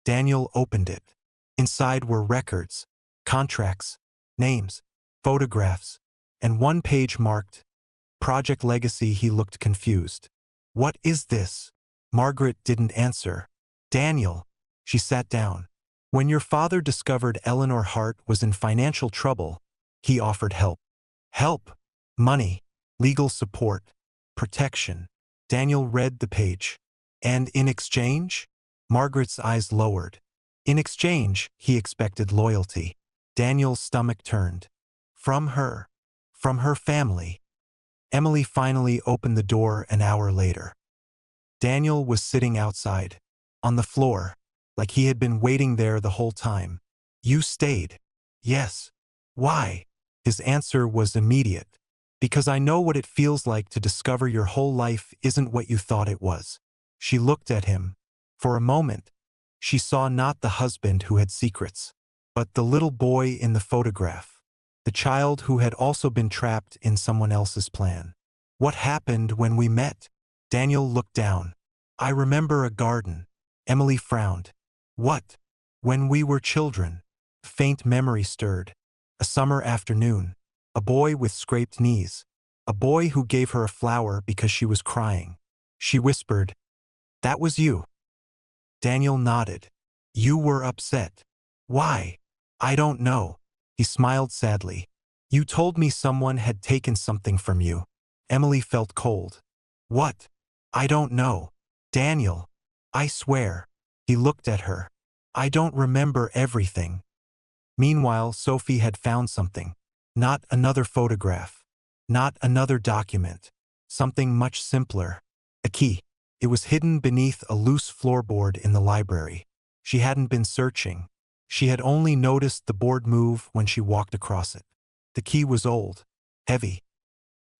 Daniel opened it. Inside were records, contracts, names, photographs, and one page marked Project Legacy. He looked confused. What is this? Margaret didn't answer. Daniel. She sat down. When your father discovered Eleanor Hart was in financial trouble, he offered help. Help. Money. Legal support. Protection. Daniel read the page. And in exchange? Margaret's eyes lowered. In exchange, he expected loyalty. Daniel's stomach turned. From her. From her family. Emily finally opened the door an hour later. Daniel was sitting outside. On the floor. Like he had been waiting there the whole time. You stayed. Yes. Why? His answer was immediate. Because I know what it feels like to discover your whole life isn't what you thought it was. She looked at him. For a moment, she saw not the husband who had secrets, but the little boy in the photograph. The child who had also been trapped in someone else's plan. What happened when we met? Daniel looked down. I remember a garden. Emily frowned. What? When we were children. Faint memory stirred. A summer afternoon. A boy with scraped knees. A boy who gave her a flower because she was crying. She whispered, that was you. Daniel nodded. You were upset. Why? I don't know. He smiled sadly. You told me someone had taken something from you. Emily felt cold. What? I don't know. Daniel. I swear. He looked at her. I don't remember everything. Meanwhile, Sophie had found something. Not another photograph. Not another document. Something much simpler. A key. It was hidden beneath a loose floorboard in the library. She hadn't been searching. She had only noticed the board move when she walked across it. The key was old, heavy,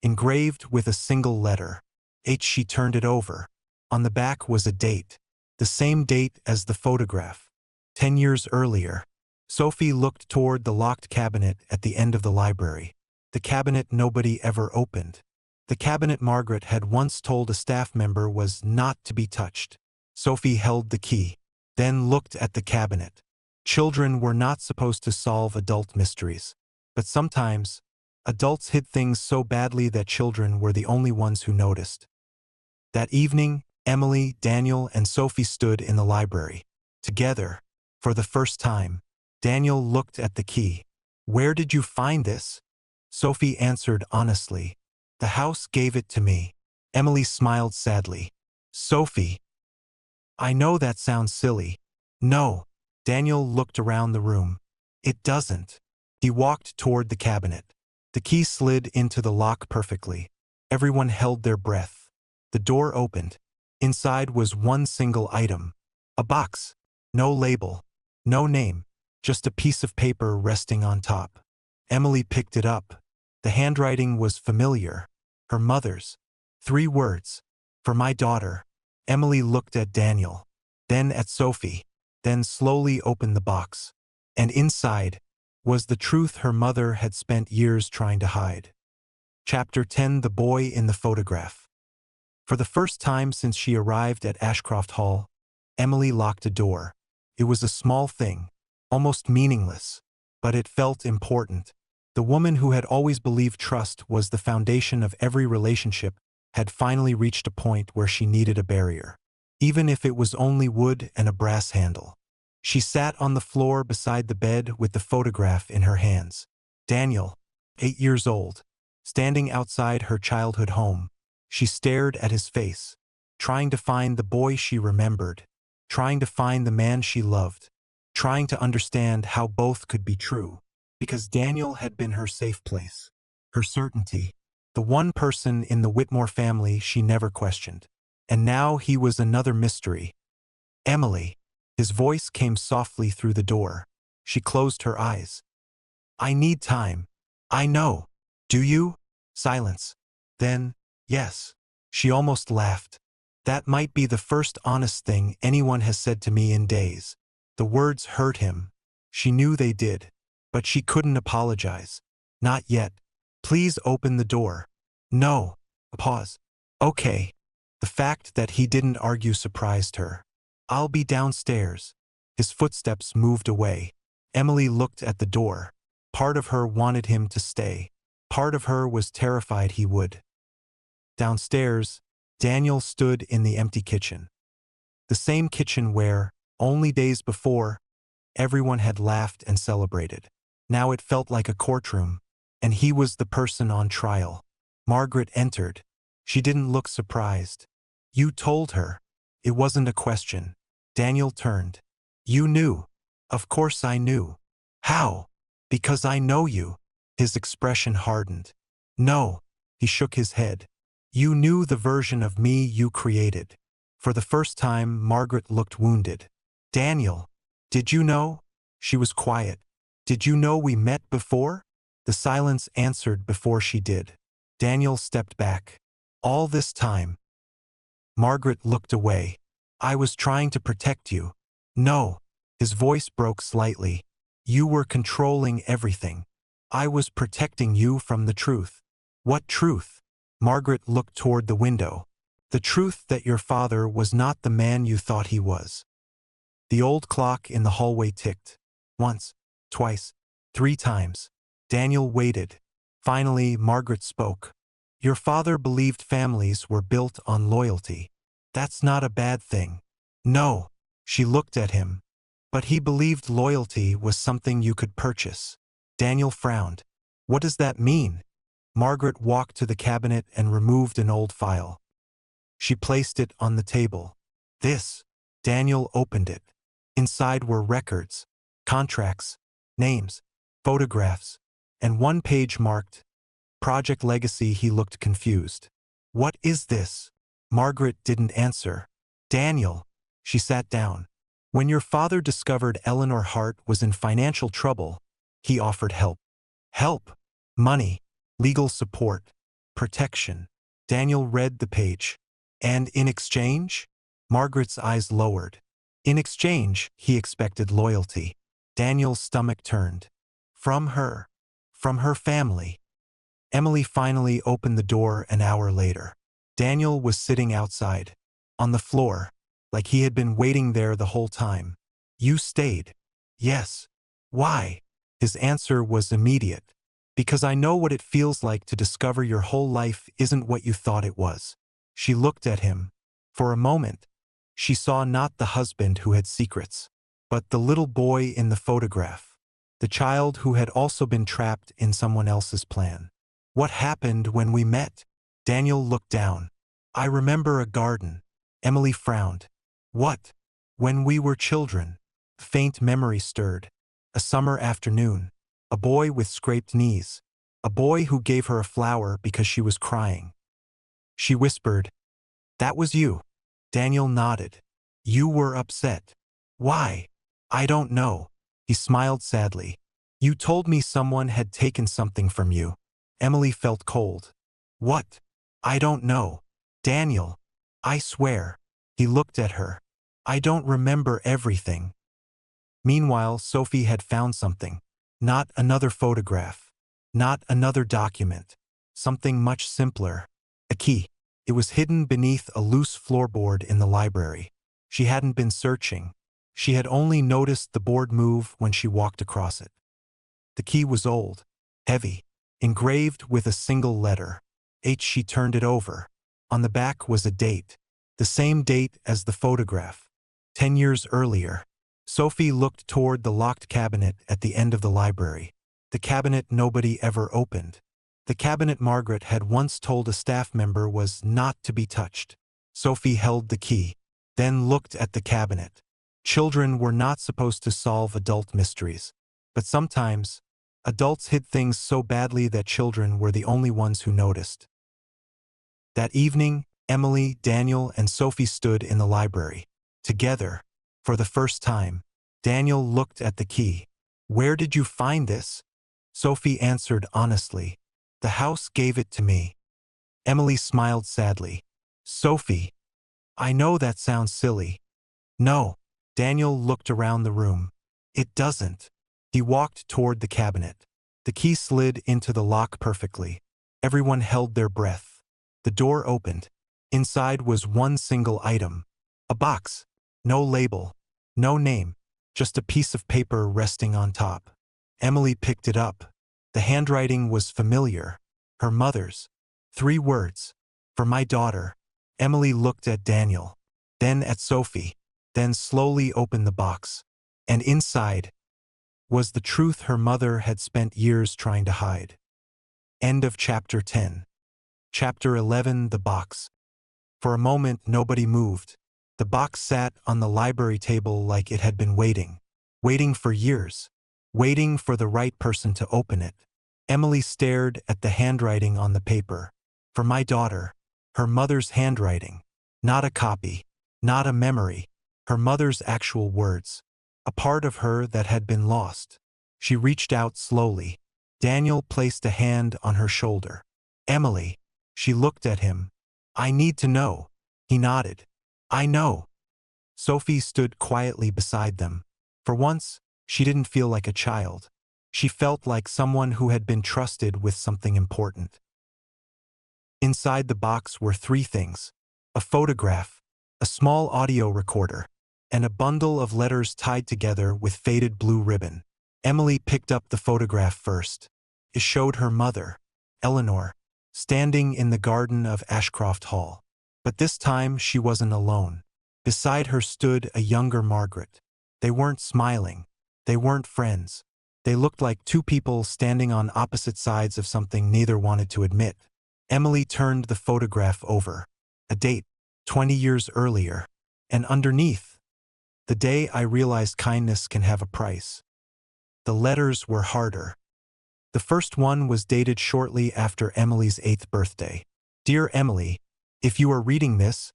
engraved with a single letter. H. She turned it over. On the back was a date. The same date as the photograph. 10 years earlier. Sophie looked toward the locked cabinet at the end of the library. The cabinet nobody ever opened. The cabinet Margaret had once told a staff member was not to be touched. Sophie held the key, then looked at the cabinet. Children were not supposed to solve adult mysteries. But sometimes, adults hid things so badly that children were the only ones who noticed. That evening, Emily, Daniel, and Sophie stood in the library. Together. For the first time. Daniel looked at the key. Where did you find this? Sophie answered honestly. The house gave it to me. Emily smiled sadly. Sophie. I know that sounds silly. No. Daniel looked around the room. It doesn't. He walked toward the cabinet. The key slid into the lock perfectly. Everyone held their breath. The door opened. Inside was one single item. A box. No label. No name. Just a piece of paper resting on top. Emily picked it up. The handwriting was familiar. Her mother's. 3 words. For my daughter. Emily looked at Daniel. Then at Sophie. Then slowly opened the box. And inside was the truth her mother had spent years trying to hide. Chapter 10: The Boy in the Photograph. For the first time since she arrived at Ashcroft Hall, Emily locked a door. It was a small thing, almost meaningless, but it felt important. The woman who had always believed trust was the foundation of every relationship had finally reached a point where she needed a barrier, even if it was only wood and a brass handle. She sat on the floor beside the bed with the photograph in her hands. Daniel, 8 years old, standing outside her childhood home. She stared at his face, trying to find the boy she remembered, trying to find the man she loved, trying to understand how both could be true. Because Daniel had been her safe place, her certainty, the one person in the Whitmore family she never questioned. And now he was another mystery. Emily. His voice came softly through the door. She closed her eyes. I need time. I know. Do you? Silence. Then, yes. She almost laughed. That might be the first honest thing anyone has said to me in days. The words hurt him. She knew they did. But she couldn't apologize. Not yet. Please open the door. No. A pause. Okay. The fact that he didn't argue surprised her. I'll be downstairs. His footsteps moved away. Emily looked at the door. Part of her wanted him to stay. Part of her was terrified he would. Downstairs, Daniel stood in the empty kitchen. The same kitchen where, only days before, everyone had laughed and celebrated. Now it felt like a courtroom, and he was the person on trial. Margaret entered. She didn't look surprised. You told her. It wasn't a question. Daniel turned. You knew. Of course I knew. How? Because I know you. His expression hardened. No. He shook his head. You knew the version of me you created. For the first time, Margaret looked wounded. Daniel, did you know? She was quiet. Did you know we met before? The silence answered before she did. Daniel stepped back. All this time. Margaret looked away. I was trying to protect you. No. His voice broke slightly. You were controlling everything. I was protecting you from the truth. What truth? Margaret looked toward the window. The truth that your father was not the man you thought he was. The old clock in the hallway ticked. Once, twice, 3 times. Daniel waited. Finally, Margaret spoke. Your father believed families were built on loyalty. That's not a bad thing. No. She looked at him. But he believed loyalty was something you could purchase. Daniel frowned. What does that mean? Margaret walked to the cabinet and removed an old file. She placed it on the table. This. Daniel opened it. Inside were records, contracts, names, photographs, and one page marked Project Legacy. He looked confused. What is this? Margaret didn't answer. Daniel. She sat down. When your father discovered Eleanor Hart was in financial trouble, he offered help. Help. Money. Legal support. Protection. Daniel read the page. And in exchange? Margaret's eyes lowered. In exchange, he expected loyalty. Daniel's stomach turned. From her. From her family. Emily finally opened the door an hour later. Daniel was sitting outside, on the floor, like he had been waiting there the whole time. You stayed. Yes. Why? His answer was immediate. Because I know what it feels like to discover your whole life isn't what you thought it was. She looked at him. For a moment, she saw not the husband who had secrets, but the little boy in the photograph, the child who had also been trapped in someone else's plan. What happened when we met? Daniel looked down. I remember a garden. Emily frowned. What? When we were children. Faint memory stirred. A summer afternoon. A boy with scraped knees. A boy who gave her a flower because she was crying. She whispered, That was you. Daniel nodded. You were upset. Why? I don't know. He smiled sadly. You told me someone had taken something from you. Emily felt cold. What? I don't know. Daniel. I swear. He looked at her. I don't remember everything. Meanwhile, Sophie had found something. Not another photograph. Not another document. Something much simpler. A key. It was hidden beneath a loose floorboard in the library. She hadn't been searching. She had only noticed the board move when she walked across it. The key was old, heavy, engraved with a single letter. H. She turned it over. On the back was a date. The same date as the photograph. 10 years earlier. Sophie looked toward the locked cabinet at the end of the library. The cabinet nobody ever opened. The cabinet Margaret had once told a staff member was not to be touched. Sophie held the key, then looked at the cabinet. Children were not supposed to solve adult mysteries. But sometimes, adults hid things so badly that children were the only ones who noticed. That evening, Emily, Daniel, and Sophie stood in the library. Together. For the first time, Daniel looked at the key. "Where did you find this?" Sophie answered honestly. "The house gave it to me." Emily smiled sadly. "Sophie, I know that sounds silly." "No." Daniel looked around the room. "It doesn't." He walked toward the cabinet. The key slid into the lock perfectly. Everyone held their breath. The door opened. Inside was one single item. A box. No label. No name. Just a piece of paper resting on top. Emily picked it up. The handwriting was familiar. Her mother's. 3 words. "For my daughter." Emily looked at Daniel. Then at Sophie. Then slowly opened the box. And inside was the truth her mother had spent years trying to hide. End of chapter 10. Chapter 11. The box. For a moment nobody moved. The box sat on the library table like it had been waiting. Waiting for years. Waiting for the right person to open it. Emily stared at the handwriting on the paper. "For my daughter." Her mother's handwriting. Not a copy. Not a memory. Her mother's actual words. A part of her that had been lost. She reached out slowly. Daniel placed a hand on her shoulder. "Emily." She looked at him. "I need to know." He nodded. "I know." Sophie stood quietly beside them. For once, she didn't feel like a child. She felt like someone who had been trusted with something important. Inside the box were 3 things. A photograph, a small audio recorder, and a bundle of letters tied together with faded blue ribbon. Emily picked up the photograph first. It showed her mother, Eleanor, standing in the garden of Ashcroft Hall. But this time she wasn't alone. Beside her stood a younger Margaret. They weren't smiling. They weren't friends. They looked like 2 people standing on opposite sides of something neither wanted to admit. Emily turned the photograph over. A date, 20 years earlier. And underneath, "The day I realized kindness can have a price." The letters were harder. The first one was dated shortly after Emily's 8th birthday. "Dear Emily, if you are reading this,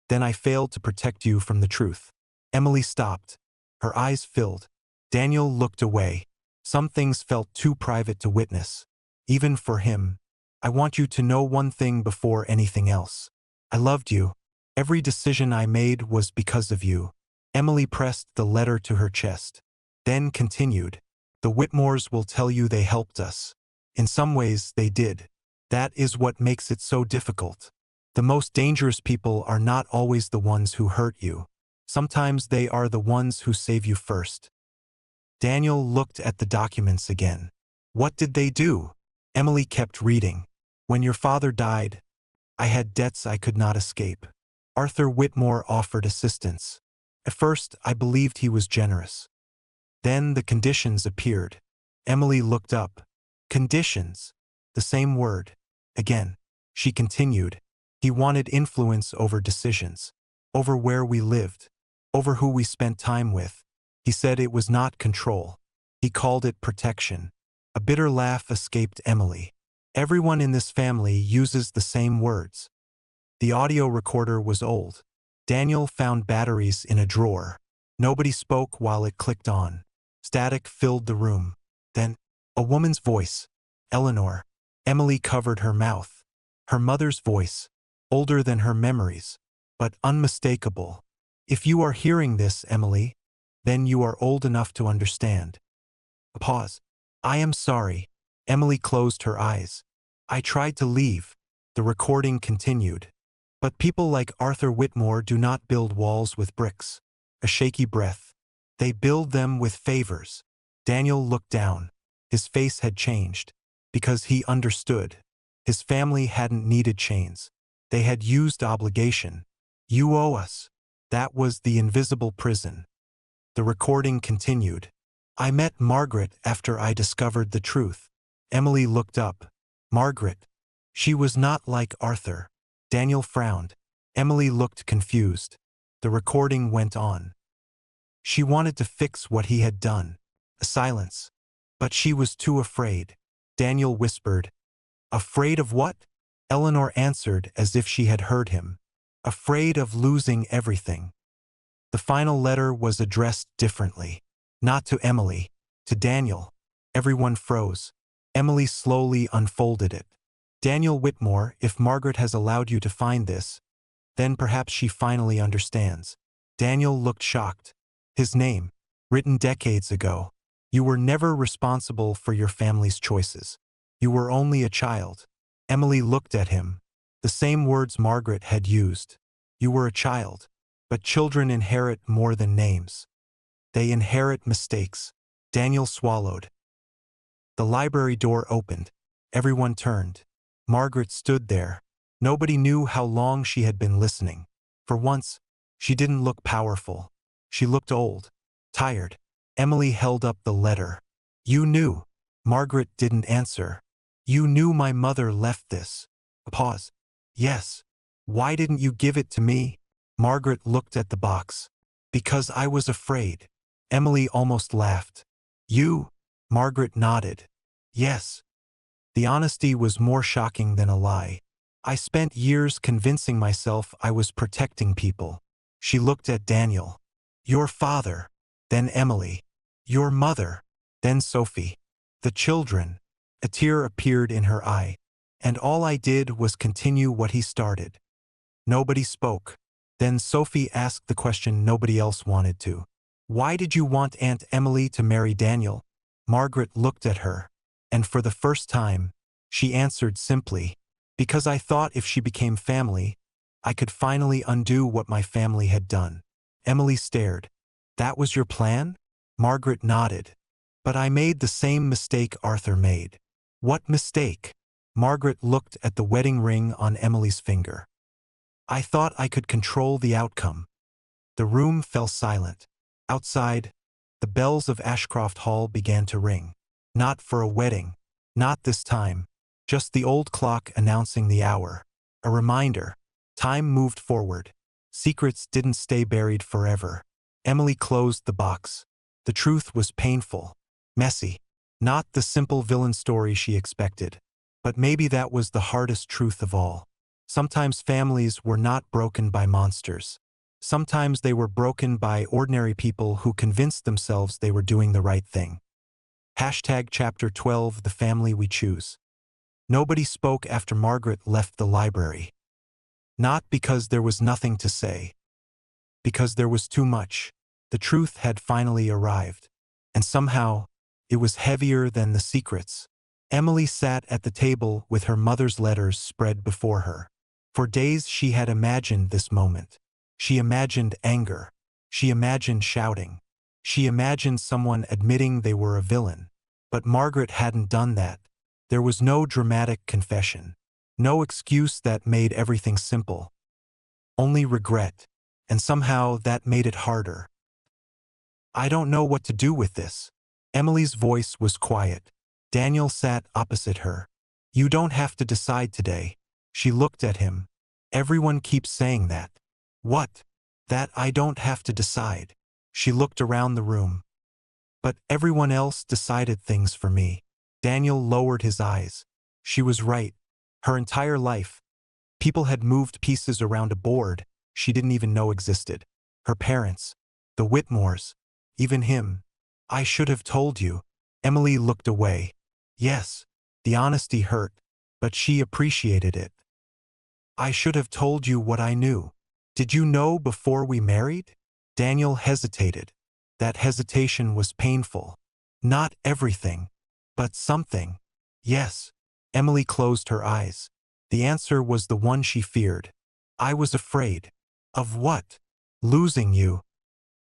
then I failed to protect you from the truth." Emily stopped. Her eyes filled. Daniel looked away. Some things felt too private to witness. Even for him. "I want you to know one thing before anything else. I loved you. Every decision I made was because of you." Emily pressed the letter to her chest. Then continued. "The Whitmores will tell you they helped us. In some ways they did. That is what makes it so difficult. The most dangerous people are not always the ones who hurt you. Sometimes they are the ones who save you first." Daniel looked at the documents again. "What did they do?" Emily kept reading. "When your father died, I had debts I could not escape. Arthur Whitmore offered assistance. At first, I believed he was generous. Then the conditions appeared." Emily looked up. Conditions. The same word. Again. She continued. "He wanted influence over decisions. Over where we lived. Over who we spent time with. He said it was not control. He called it protection." A bitter laugh escaped Emily. "Everyone in this family uses the same words." The audio recorder was old. Daniel found batteries in a drawer. Nobody spoke while it clicked on. Static filled the room. Then, a woman's voice. "Eleanor." Emily covered her mouth. Her mother's voice. Older than her memories. But unmistakable. "If you are hearing this, Emily, then you are old enough to understand." A pause. "I am sorry." Emily closed her eyes. I tried to leave. The recording continued. But people like Arthur Whitmore do not build walls with bricks. A shaky breath. They build them with favors. Daniel looked down. His face had changed. Because he understood. His family hadn't needed chains. They had used obligation. You owe us. That was the invisible prison. The recording continued. I met Margaret after I discovered the truth. Emily looked up. Margaret. She was not like Arthur. Daniel frowned. Emily looked confused. The recording went on. She wanted to fix what he had done. A silence. But she was too afraid. Daniel whispered. Afraid of what? Eleanor answered as if she had heard him. Afraid of losing everything. The final letter was addressed differently. Not to Emily. To Daniel. Everyone froze. Emily slowly unfolded it. Daniel Whitmore, if Margaret has allowed you to find this, then perhaps she finally understands. Daniel looked shocked. His name, written decades ago. You were never responsible for your family's choices. You were only a child. Emily looked at him. The same words Margaret had used. You were a child. But children inherit more than names. They inherit mistakes. Daniel swallowed. The library door opened. Everyone turned. Margaret stood there. Nobody knew how long she had been listening. For once, she didn't look powerful. She looked old. Tired. Emily held up the letter. You knew. Margaret didn't answer. You knew my mother left this. A pause. Yes. Why didn't you give it to me? Margaret looked at the box. Because I was afraid. Emily almost laughed. You? Margaret nodded. Yes. The honesty was more shocking than a lie. I spent years convincing myself I was protecting people. She looked at Daniel. Your father. Then Emily. Your mother. Then Sophie. The children. A tear appeared in her eye. And all I did was continue what he started. Nobody spoke. Then Sophie asked the question nobody else wanted to. Why did you want Aunt Emily to marry Daniel? Margaret looked at her. And for the first time, she answered simply, because I thought if she became family, I could finally undo what my family had done. Emily stared. That was your plan? Margaret nodded. But I made the same mistake Arthur made. What mistake? Margaret looked at the wedding ring on Emily's finger. I thought I could control the outcome. The room fell silent. Outside, the bells of Ashcroft Hall began to ring. Not for a wedding. Not this time. Just the old clock announcing the hour. A reminder. Time moved forward. Secrets didn't stay buried forever. Emily closed the box. The truth was painful. Messy. Not the simple villain story she expected. But maybe that was the hardest truth of all. Sometimes families were not broken by monsters. Sometimes they were broken by ordinary people who convinced themselves they were doing the right thing. Hashtag Chapter 12 The Family We Choose. Nobody spoke after Margaret left the library. Not because there was nothing to say. Because there was too much. The truth had finally arrived. And somehow, it was heavier than the secrets. Emily sat at the table with her mother's letters spread before her. For days she had imagined this moment. She imagined anger. She imagined shouting. She imagined someone admitting they were a villain. But Margaret hadn't done that. There was no dramatic confession. No excuse that made everything simple. Only regret. And somehow that made it harder. I don't know what to do with this. Emily's voice was quiet. Daniel sat opposite her. You don't have to decide today. She looked at him. Everyone keeps saying that. What? That I don't have to decide. She looked around the room. But everyone else decided things for me. Daniel lowered his eyes. She was right. Her entire life. People had moved pieces around a board she didn't even know existed. Her parents. The Whitmores. Even him. I should have told you. Emily looked away. Yes. The honesty hurt. But she appreciated it. I should have told you what I knew. Did you know before we married? Daniel hesitated. That hesitation was painful. Not everything. But something. Yes. Emily closed her eyes. The answer was the one she feared. I was afraid. Of what? Losing you.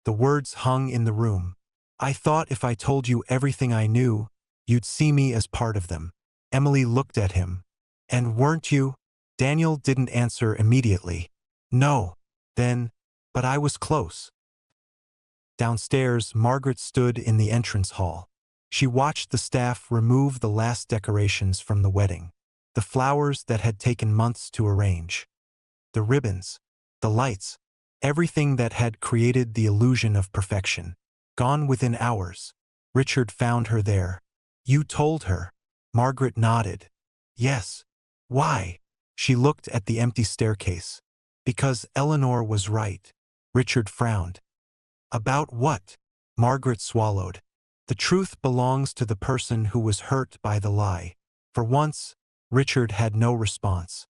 The words hung in the room. I thought if I told you everything I knew, you'd see me as part of them. Emily looked at him. And weren't you? Daniel didn't answer immediately. No. Then, but I was close. Downstairs, Margaret stood in the entrance hall. She watched the staff remove the last decorations from the wedding. The flowers that had taken months to arrange. The ribbons. The lights. Everything that had created the illusion of perfection. Gone within hours. Richard found her there. You told her. Margaret nodded. Yes. Why? She looked at the empty staircase. Because Eleanor was right. Richard frowned. About what? Margaret swallowed. The truth belongs to the person who was hurt by the lie. For once, Richard had no response.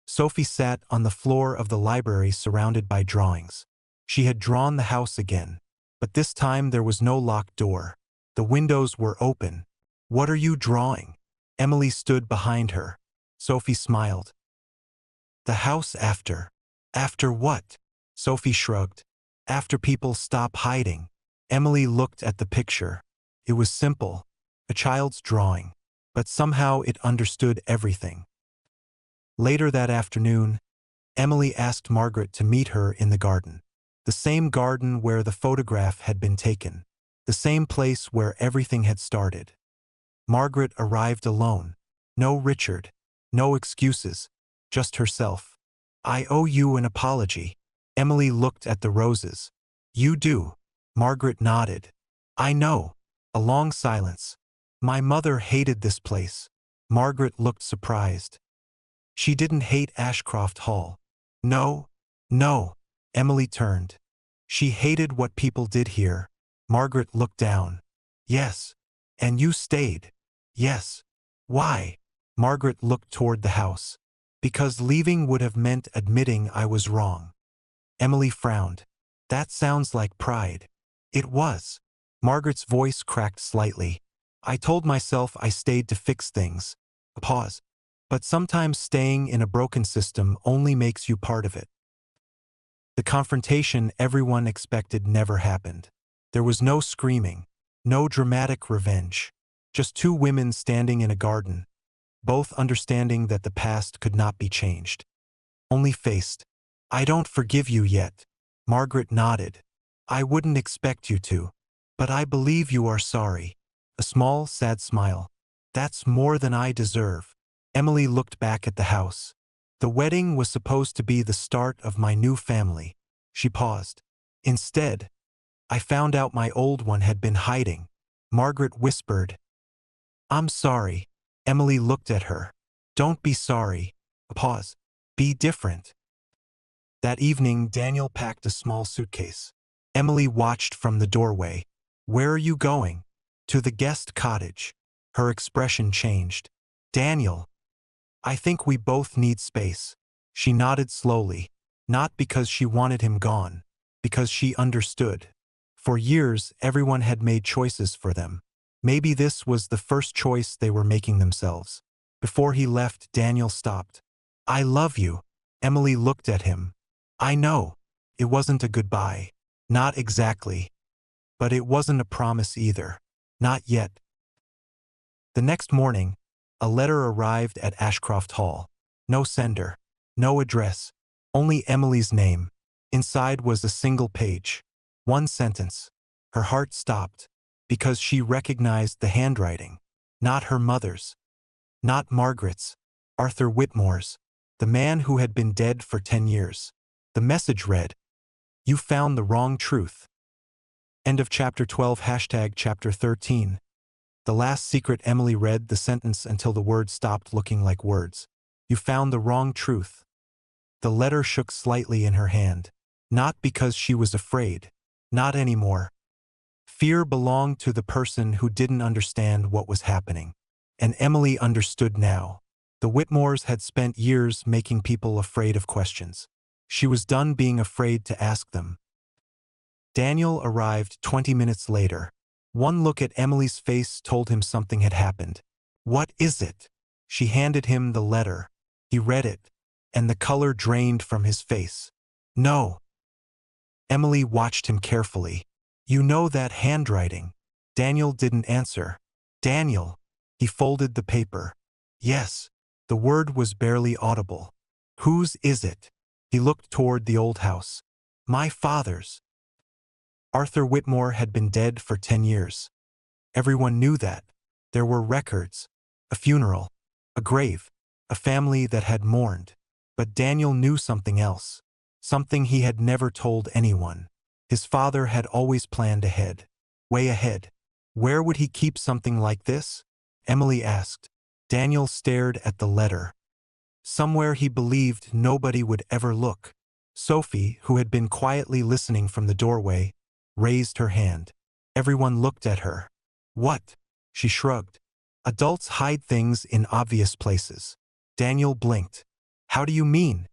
Sophie sat on the floor of the library surrounded by drawings. She had drawn the house again. But this time there was no locked door. The windows were open. What are you drawing? Emily stood behind her. Sophie smiled. The house after. After what? Sophie shrugged. After people stop hiding. Emily looked at the picture. It was simple. A child's drawing. But somehow it understood everything. Later that afternoon, Emily asked Margaret to meet her in the garden. The same garden where the photograph had been taken. The same place where everything had started. Margaret arrived alone. No Richard. No excuses. Just herself. I owe you an apology. Emily looked at the roses. You do. Margaret nodded. I know. A long silence. My mother hated this place. Margaret looked surprised. She didn't hate Ashcroft Hall. No. No. Emily turned. She hated what people did here. Margaret looked down. Yes. And you stayed. Yes. Why? Margaret looked toward the house. Because leaving would have meant admitting I was wrong. Emily frowned. That sounds like pride. It was. Margaret's voice cracked slightly. I told myself I stayed to fix things. A pause. But sometimes staying in a broken system only makes you part of it. The confrontation everyone expected never happened. There was no screaming, no dramatic revenge. Just two women standing in a garden, both understanding that the past could not be changed. Only faced. I don't forgive you yet. Margaret nodded. I wouldn't expect you to. But I believe you are sorry. A small, sad smile. That's more than I deserve. Emily looked back at the house. The wedding was supposed to be the start of my new family. She paused. Instead, I found out my old one had been hiding. Margaret whispered. I'm sorry. Emily looked at her. Don't be sorry. A pause. Be different. That evening, Daniel packed a small suitcase. Emily watched from the doorway. Where are you going? To the guest cottage. Her expression changed. Daniel. I think we both need space. She nodded slowly. Not because she wanted him gone. Because she understood. For years, everyone had made choices for them. Maybe this was the first choice they were making themselves. Before he left, Daniel stopped. I love you. Emily looked at him. I know. It wasn't a goodbye. Not exactly. But it wasn't a promise either. Not yet. The next morning, a letter arrived at Ashcroft Hall. No sender. No address. Only Emily's name. Inside was a single page. One sentence. Her heart stopped. Because she recognized the handwriting. Not her mother's. Not Margaret's. Arthur Whitmore's. The man who had been dead for 10 years. The message read, You found the wrong truth. End of chapter 12 # chapter 13. The last secret. Emily read the sentence until the words stopped looking like words. You found the wrong truth. The letter shook slightly in her hand. Not because she was afraid. Not anymore. Fear belonged to the person who didn't understand what was happening. And Emily understood now. The Whitmores had spent years making people afraid of questions. She was done being afraid to ask them. Daniel arrived 20 minutes later. One look at Emily's face told him something had happened. What is it? She handed him the letter. He read it, and the color drained from his face. No. Emily watched him carefully. You know that handwriting? Daniel didn't answer. Daniel. He folded the paper. Yes. The word was barely audible. Whose is it? He looked toward the old house. My father's. Arthur Whitmore had been dead for 10 years. Everyone knew that. There were records, a funeral, a grave, a family that had mourned. But Daniel knew something else, something he had never told anyone. His father had always planned ahead, way ahead. Where would he keep something like this? Emily asked. Daniel stared at the letter. Somewhere he believed nobody would ever look. Sophie, who had been quietly listening from the doorway, raised her hand. Everyone looked at her. What? She shrugged. Adults hide things in obvious places. Daniel blinked. How do you mean?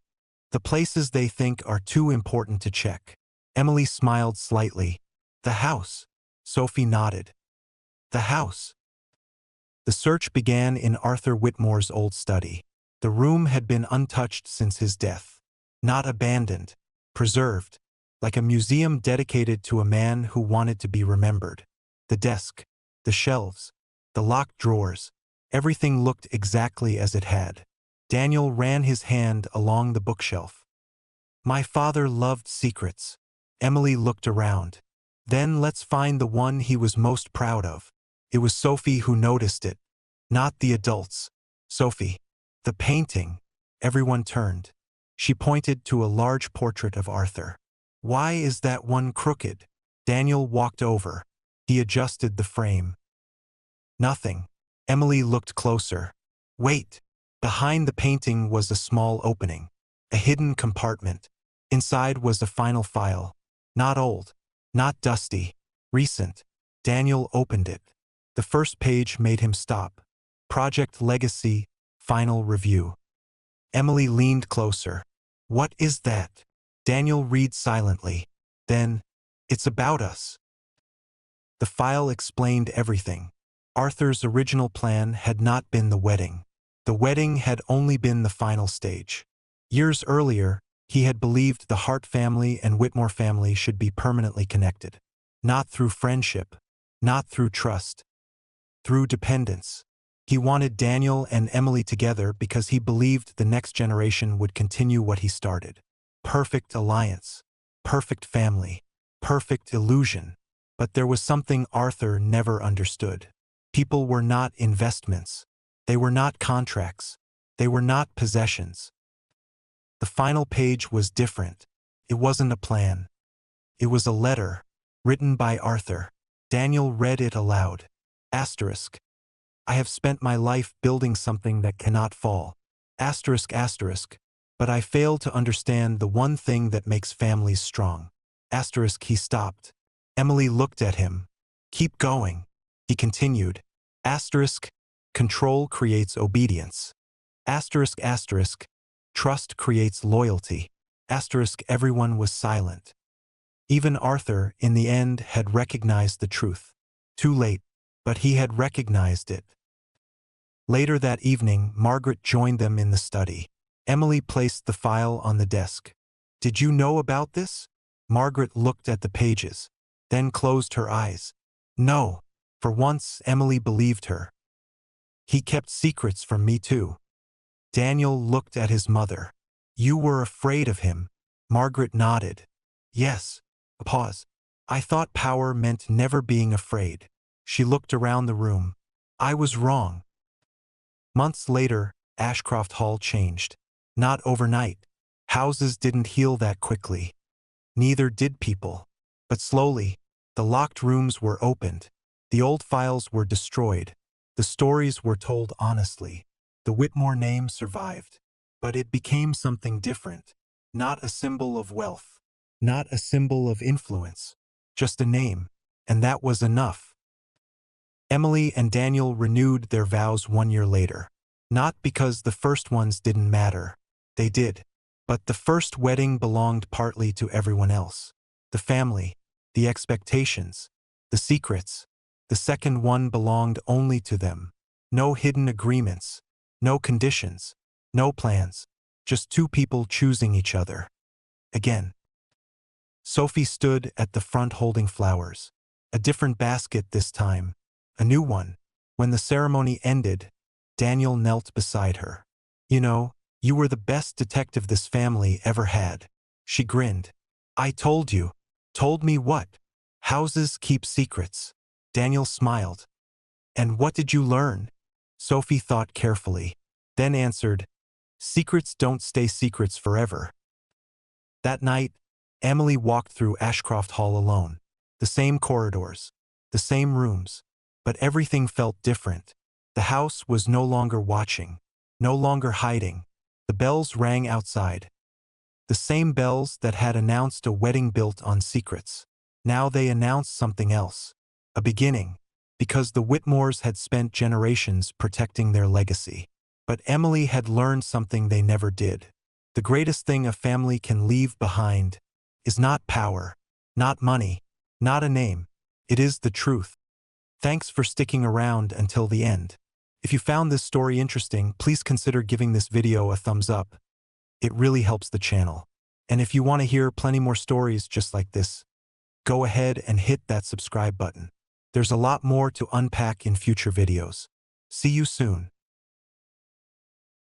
The places they think are too important to check. Emily smiled slightly. The house. Sophie nodded. The house. The search began in Arthur Whitmore's old study. The room had been untouched since his death. Not abandoned. Preserved. Like a museum dedicated to a man who wanted to be remembered. The desk, the shelves, the locked drawers, everything looked exactly as it had. Daniel ran his hand along the bookshelf. My father loved secrets. Emily looked around. Then let's find the one he was most proud of. It was Sophie who noticed it, not the adults. Sophie. The painting. Everyone turned. She pointed to a large portrait of Arthur. Why is that one crooked? Daniel walked over. He adjusted the frame. Nothing. Emily looked closer. Wait. Behind the painting was a small opening. A hidden compartment. Inside was a final file. Not old. Not dusty. Recent. Daniel opened it. The first page made him stop. Project Legacy, Final Review. Emily leaned closer. What is that? Daniel read silently. Then, it's about us. The file explained everything. Arthur's original plan had not been the wedding. The wedding had only been the final stage. Years earlier, he had believed the Hart family and Whitmore family should be permanently connected. Not through friendship, not through trust, through dependence. He wanted Daniel and Emily together because he believed the next generation would continue what he started. Perfect alliance, perfect family, perfect illusion. But there was something Arthur never understood. People were not investments. They were not contracts. They were not possessions. The final page was different. It wasn't a plan. It was a letter, written by Arthur. Daniel read it aloud. Asterisk. I have spent my life building something that cannot fall. Asterisk asterisk. But I fail to understand the one thing that makes families strong. Asterisk. He stopped. Emily looked at him. Keep going. He continued. Asterisk. Control creates obedience. Asterisk asterisk. Trust creates loyalty. Asterisk. Everyone was silent. Even Arthur, in the end, had recognized the truth. Too late, but he had recognized it. Later that evening, Margaret joined them in the study. Emily placed the file on the desk. Did you know about this? Margaret looked at the pages, then closed her eyes. No. For once, Emily believed her. He kept secrets from me too. Daniel looked at his mother. You were afraid of him. Margaret nodded. Yes. A pause. I thought power meant never being afraid. She looked around the room. I was wrong. Months later, Ashcroft Hall changed. Not overnight. Houses didn't heal that quickly. Neither did people. But slowly, the locked rooms were opened. The old files were destroyed. The stories were told honestly. The Whitmore name survived. But it became something different. Not a symbol of wealth. Not a symbol of influence. Just a name. And that was enough. Emily and Daniel renewed their vows 1 year later. Not because the first ones didn't matter. They did. But the first wedding belonged partly to everyone else. The family, the expectations, the secrets. The second one belonged only to them. No hidden agreements. No conditions. No plans. Just two people choosing each other. Again. Sophie stood at the front holding flowers. A different basket this time. A new one. When the ceremony ended, Daniel knelt beside her. You know, you were the best detective this family ever had. She grinned. I told you. Told me what? Houses keep secrets. Daniel smiled. And what did you learn? Sophie thought carefully, then answered, secrets don't stay secrets forever. That night, Emily walked through Ashcroft Hall alone. The same corridors, the same rooms, but everything felt different. The house was no longer watching, no longer hiding. The bells rang outside. The same bells that had announced a wedding built on secrets. Now they announced something else. A beginning, because the Whitmores had spent generations protecting their legacy. But Emily had learned something they never did. The greatest thing a family can leave behind is not power, not money, not a name. It is the truth. Thanks for sticking around until the end. If you found this story interesting, please consider giving this video a thumbs up. It really helps the channel. And if you want to hear plenty more stories just like this, go ahead and hit that subscribe button. There's a lot more to unpack in future videos. See you soon.